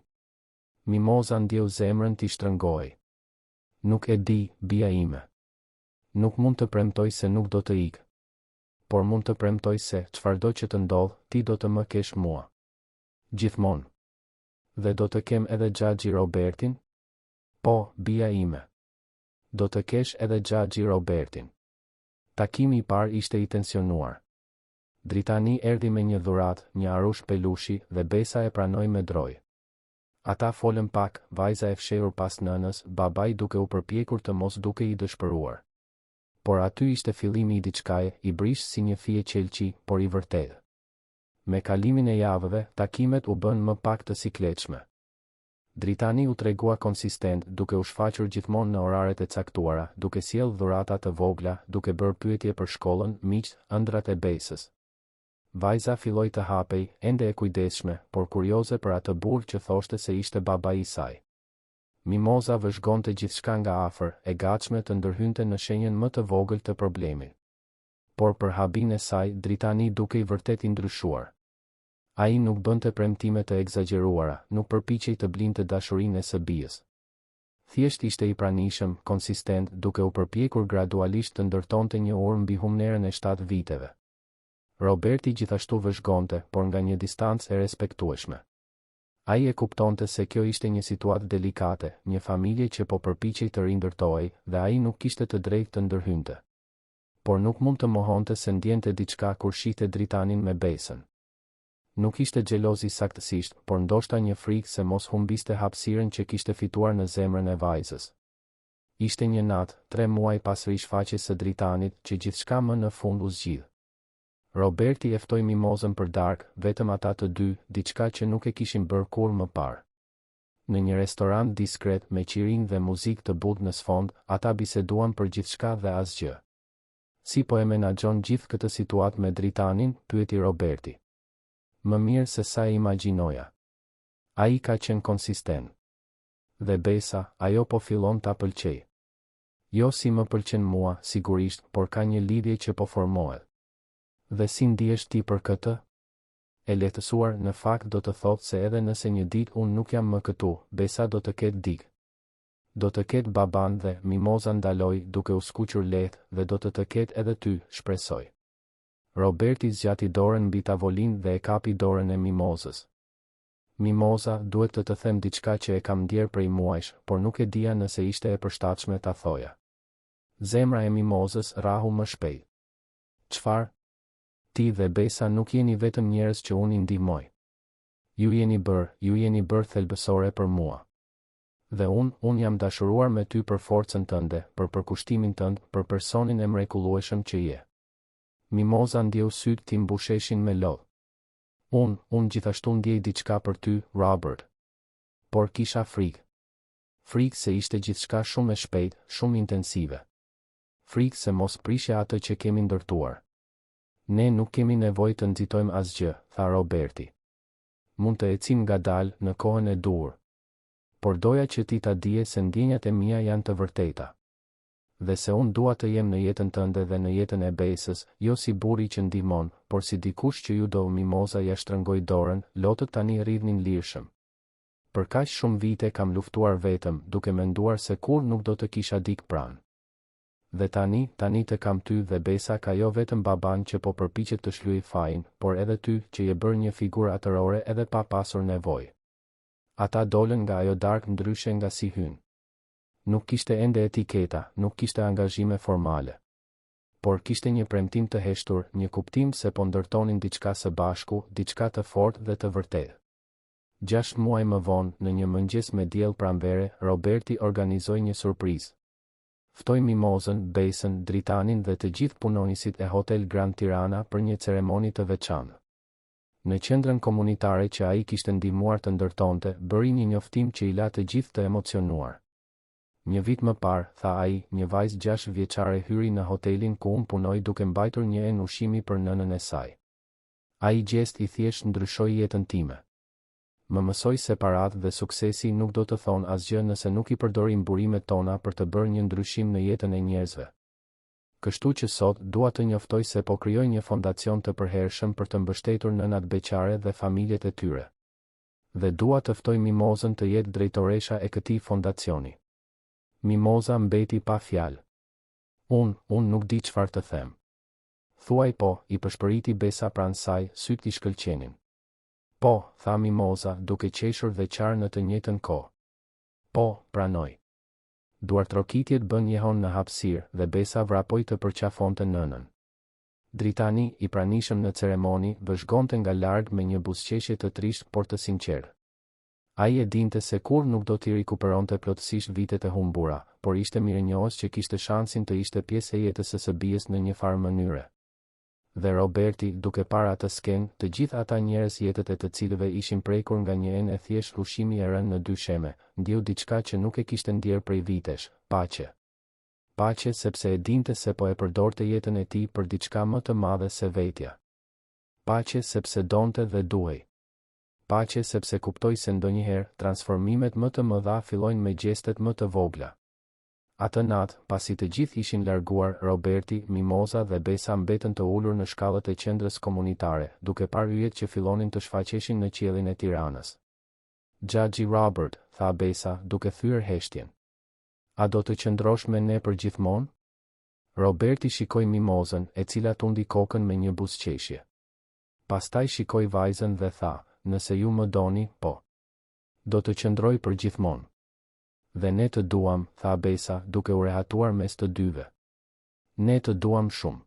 Mimoza ndjeu zemrën t'i shtrëngoi. Nuk e di, bija ime. Nuk mund të premtoj se nuk do të ik. Por mund të premtoj se, çfarëdo që të ndodh, ti do të më kesh mua. Gjithmonë. Dhe do të kem edhe Xhaxhi Robertin? Po, bija ime. Do të kesh edhe Xhaxhi Robertin. Takimi i parë ishte i tensionuar. Dritani erdhi me një dhuratë, një arush pelushi, dhe besa e pranoi me droj. Ata folën pak, vajza e fshehur pas nënës, babai duke u përpjekur të mos duke i dëshpëruar. Por aty ishte fillimi i diçkaje, i brish si një fije qelçi, por i vërtetë. Me kalimin e javëve, takimet u bën më pak të sikletshme. Dritani u tregua konsistent, duke u shfaqur gjithmonë në oraret e caktuara, duke sjell dhurata të vogla, duke bërë pyetje për shkollën, miqt, ëndrat e besës. Vajza filloi të hapej, ende e kujdesshme, por kurioze për atë burr që thoshte se ishte babai i saj. Mimoza vëzhgonte gjithçka nga afër, e gatshme të ndërhynte në shenjën më të vogël të problemit. Por për habin e saj, Dritani dukej vërtet i ndryshuar. Ai nuk bënte premtime të egzageruara, nuk përpiqej të blinte dashurinë e së bijës. Thjesht ishte i pranishëm, konsistent, duke u përpjekur gradualisht të ndërtonte një orë mbi humnerën e 7 viteve. Roberti gjithashtu vëzhgonte, por nga një distancë e respektueshme. Ai e kuptonte se kjo ishte një situatë delikate, një familje që po përpiqej të rindërtohej, dhe ai nuk kishte të drejtë të ndërhynte. Por nuk mund të mohonte se ndjente diçka kur shihte Dritanin me besën. Nuk ishte xhelozi saktësisht, por ndoshta një frikë se mos humbiste hapësirën që kishte fituar në zemrën e vajzës. Ishte një natë, 3 muaj pas rishfaqjes së Dritanit, që gjithçka më në fund u zgjidh. Roberti e ftoi Mimozën për darkë, vetëm ata të dy, diçka që nuk e kishin bërë kur më parë. Në një restorant diskret me qiring dhe muzikë të butë në sfond, ata biseduan për gjithçka dhe asgjë. Si po e menaxhon gjithë këtë situatë me Dritanin, pyeti Roberti. Më mirë se sa e imagjinoja. Ai ka qenë konsistent. Dhe besa, ajo po fillon ta pëlqej. Jo si më pëlqen mua, sigurisht, por ka një lidhje që po formohet. Dhe si ndihesh ti për këtë? E lehtësuar në fakt do të thotë se edhe nëse një ditë unë nuk jam më këtu, besa do të ketë dikë. Do të ketë baban dhe Mimoza ndaloi duke u skuqur lehtë dhe do të ketë edhe ty, shpresoj. Roberti zgjati dorën mbi tavolinë dhe e kapi dorën e Mimozës. Mimoza, duhet të them diçka që e kam ndjer prej muajsh, por nuk e dija nëse ishte e përshtatshme ta thoja. Zemra e Mimozës rahu më shpejt. Çfarë? Ti dhe besa nuk jeni vetëm njerëz që unë i ndihmoj. Ju jeni bërë thelbësore për mua. Dhe unë jam dashuruar me ty për forcën tënde, për përkushtimin tënd, për personin e mrekullueshëm që je. Mimoza ndjeu sytë ti mbusheshin me lodh. Unë gjithashtu ndjej diçka për ty, Robert. Por kisha frikë. Frikë se ishte gjithçka shumë e shpejtë, shumë intensive. Frikë se mos prishje atë që kemi ndërtuar. Ne nuk kemi nevojë të nxitojmë asgjë, tha Roberti. Mund të ecim ngadalë në kohën e duhur. Por doja që ti ta dije se ndjenjat e mia janë të vërteta. Dhe se unë dua të jem në jetën tënde dhe në jetën e besës, jo si burri që ndihmon, por si dikush që ju do. Mimoza ja shtrëngoi dorën, lotët tani rridhnin lirshëm. Për kaq shumë vite kam luftuar vetëm, duke menduar se kur nuk do të kisha dik pranë. Dhe tani të kam ty dhe besa ka jo vetëm baban që po përpiqet të shlyej fajin, por edhe ty që je bërë një figurë atërore edhe pa pasur nevojë. Ata dolën nga ajo darkë ndryshe nga si hyn. Nuk kishte ende etiketa, nuk kishte angazhime formale. Por kishte një premtim të heshtur, një kuptim se po ndërtonin diçka së bashku, diçka të fortë dhe të vërtetë. 6 muaj më vonë, në një mëngjes me diell pranvere, Roberti organizoi një surprizë. Ftoi Mimozën, besën, Dritanin dhe të gjithë punonisit e Hotel Grand Tirana për një ceremoni të veçantë. Në qendrën komunitare që ai kishte ndihmuar të ndërtonte, bëri një njoftim që i la të gjithë të emocionuar. Një vit më parë, tha ai, një vajzë 6 vjeçare hyri në hotelin ku unë punoj duke mbajtur një enë ushqimi për nënën e saj. Ai gjest i thjesht ndryshoi jetën time. Më mësoi se paratë dhe suksesi nuk do të thonë asgjë nëse nuk i përdorim burimet tona për të bërë një ndryshim në jetën e njerëzve. Kështu që sot dua të njoftoj se po krijoj një fondacion të përhershëm për të mbështetur nënat beqare dhe familjet e tyre. Dhe dua të ftoj Mimozën të jetë drejtoresha e këtij fondacioni. Mimoza mbeti pa fjalë. Unë nuk di çfarë të them. Thuaj po, i përshpëriti besa pranë saj, sytë i shkëlqenin. Po, tha Mimoza, duke qeshur dhe qarë në të njëjtën kohë. Po, pranoj. Duartrokitjet bën njehon në hapësirë dhe besa vrapoi të përqafonte nënën. Dritani, i pranishëm në ceremoni, vëzhgonte nga larg me një buzëqeshje të trisht por të sinqertë. Ai e dinte se kur nuk do t'i rikuperonte plotësisht vitet e humbura, por ishte mirënjohës që kishte shansin të ishte pjesë e jetës së bijës në një farë mënyre. Dhe Roberti, duke parë atë skenë, të gjithë ata njerëz jetët e të cilëve ishin prekur nga një enë e thjesht ushqimi e rënë në 2 sheme, ndjeu diçka që nuk e kishte ndjer prej vitesh, paqe. Paqe sepse e dinte se po e përdorte jetën e tij për diçka më të madhe se vetja. Paqe sepse donte dhe duhej. Paqe sepse kuptoi se ndonjëherë transformimet më të mëdha fillojnë me gjestet më të vogla. Atë natë, pasi të gjithë ishin larguar, Roberti, Mimoza dhe besa mbetën të ulur në shkallët e qendrës komunitare, duke parë yjet që fillonin të shfaqeshin në qiellin e Tiranës. Xhaxhi Robert, tha besa, duke thyer heshtjen. A do të qëndrosh me ne për gjithmonë? Roberti shikoi Mimozën, e cila tundi kokën me një buzëqeshje. Pastaj shikoi vajzën dhe tha, nëse ju më doni, po. Do të qëndroj për gjithmonë. Dhe ne të duam, tha besa, duke u rehatuar mes të dyve. Ne të duam shumë.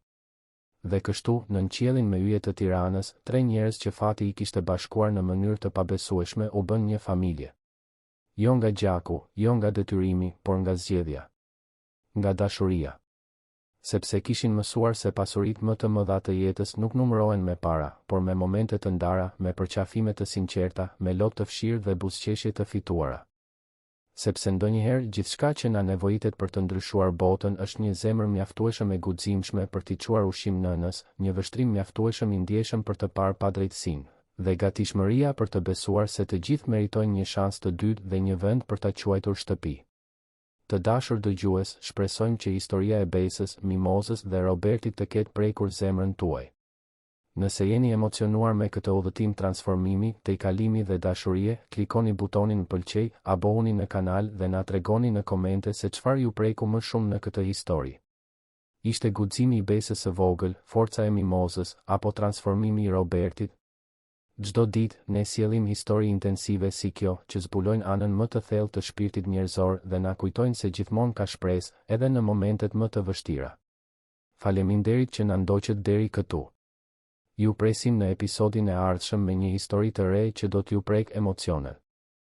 Dhe kështu, në qiellin me yje të Tiranës, 3 njerëz që fati i kishte bashkuar në mënyrë të pabesueshme u bën një familje. Jo nga gjaku, jo nga detyrimi, por nga zgjedhja. nga dashuria. Sepse kishin mësuar se pasuritë më të mëdha të jetës nuk numërohen me para, por me momente të ndara, me përqafime të sinqerta, me lotë të fshirë dhe buzëqeshje të fituara. Sepse ndonjëherë gjithçka që na nevojitet për të ndryshuar botën është një zemër mjaftueshëm e guximshme për t'i çuar ushqim nënës, një vështrim mjaftueshëm i ndjeshëm për të parë padrejtësinë, dhe gatishmëria për të besuar se të gjithë meritojnë një shans të dytë dhe një vend për ta quajtur shtëpi. Të dashur dëgjues, shpresojmë që historia e Besës, Mimozës dhe Robertit të ketë prekur zemrën tuaj. Nëse jeni emocionuar me këtë udhëtim transformimi, tejkalimi dhe dashurie, klikoni butonin pëlqej, abohuni në kanal dhe na tregoni në komente se çfarë ju preku më shumë në këtë histori. Ishte guximi i Besës së vogël, forca e Mimozës, apo transformimi i Robertit? Çdo ditë, ne sjellim histori intensive si kjo, që zbulojnë anën më të thellë të shpirtit njerëzor dhe na kujtojnë se gjithmonë ka shpresë, edhe në momentet më të vështira. Faleminderit që na ndoqët deri këtu. Ju presim në episodin e ardhshëm me një histori të re që do t'ju prek emocionet.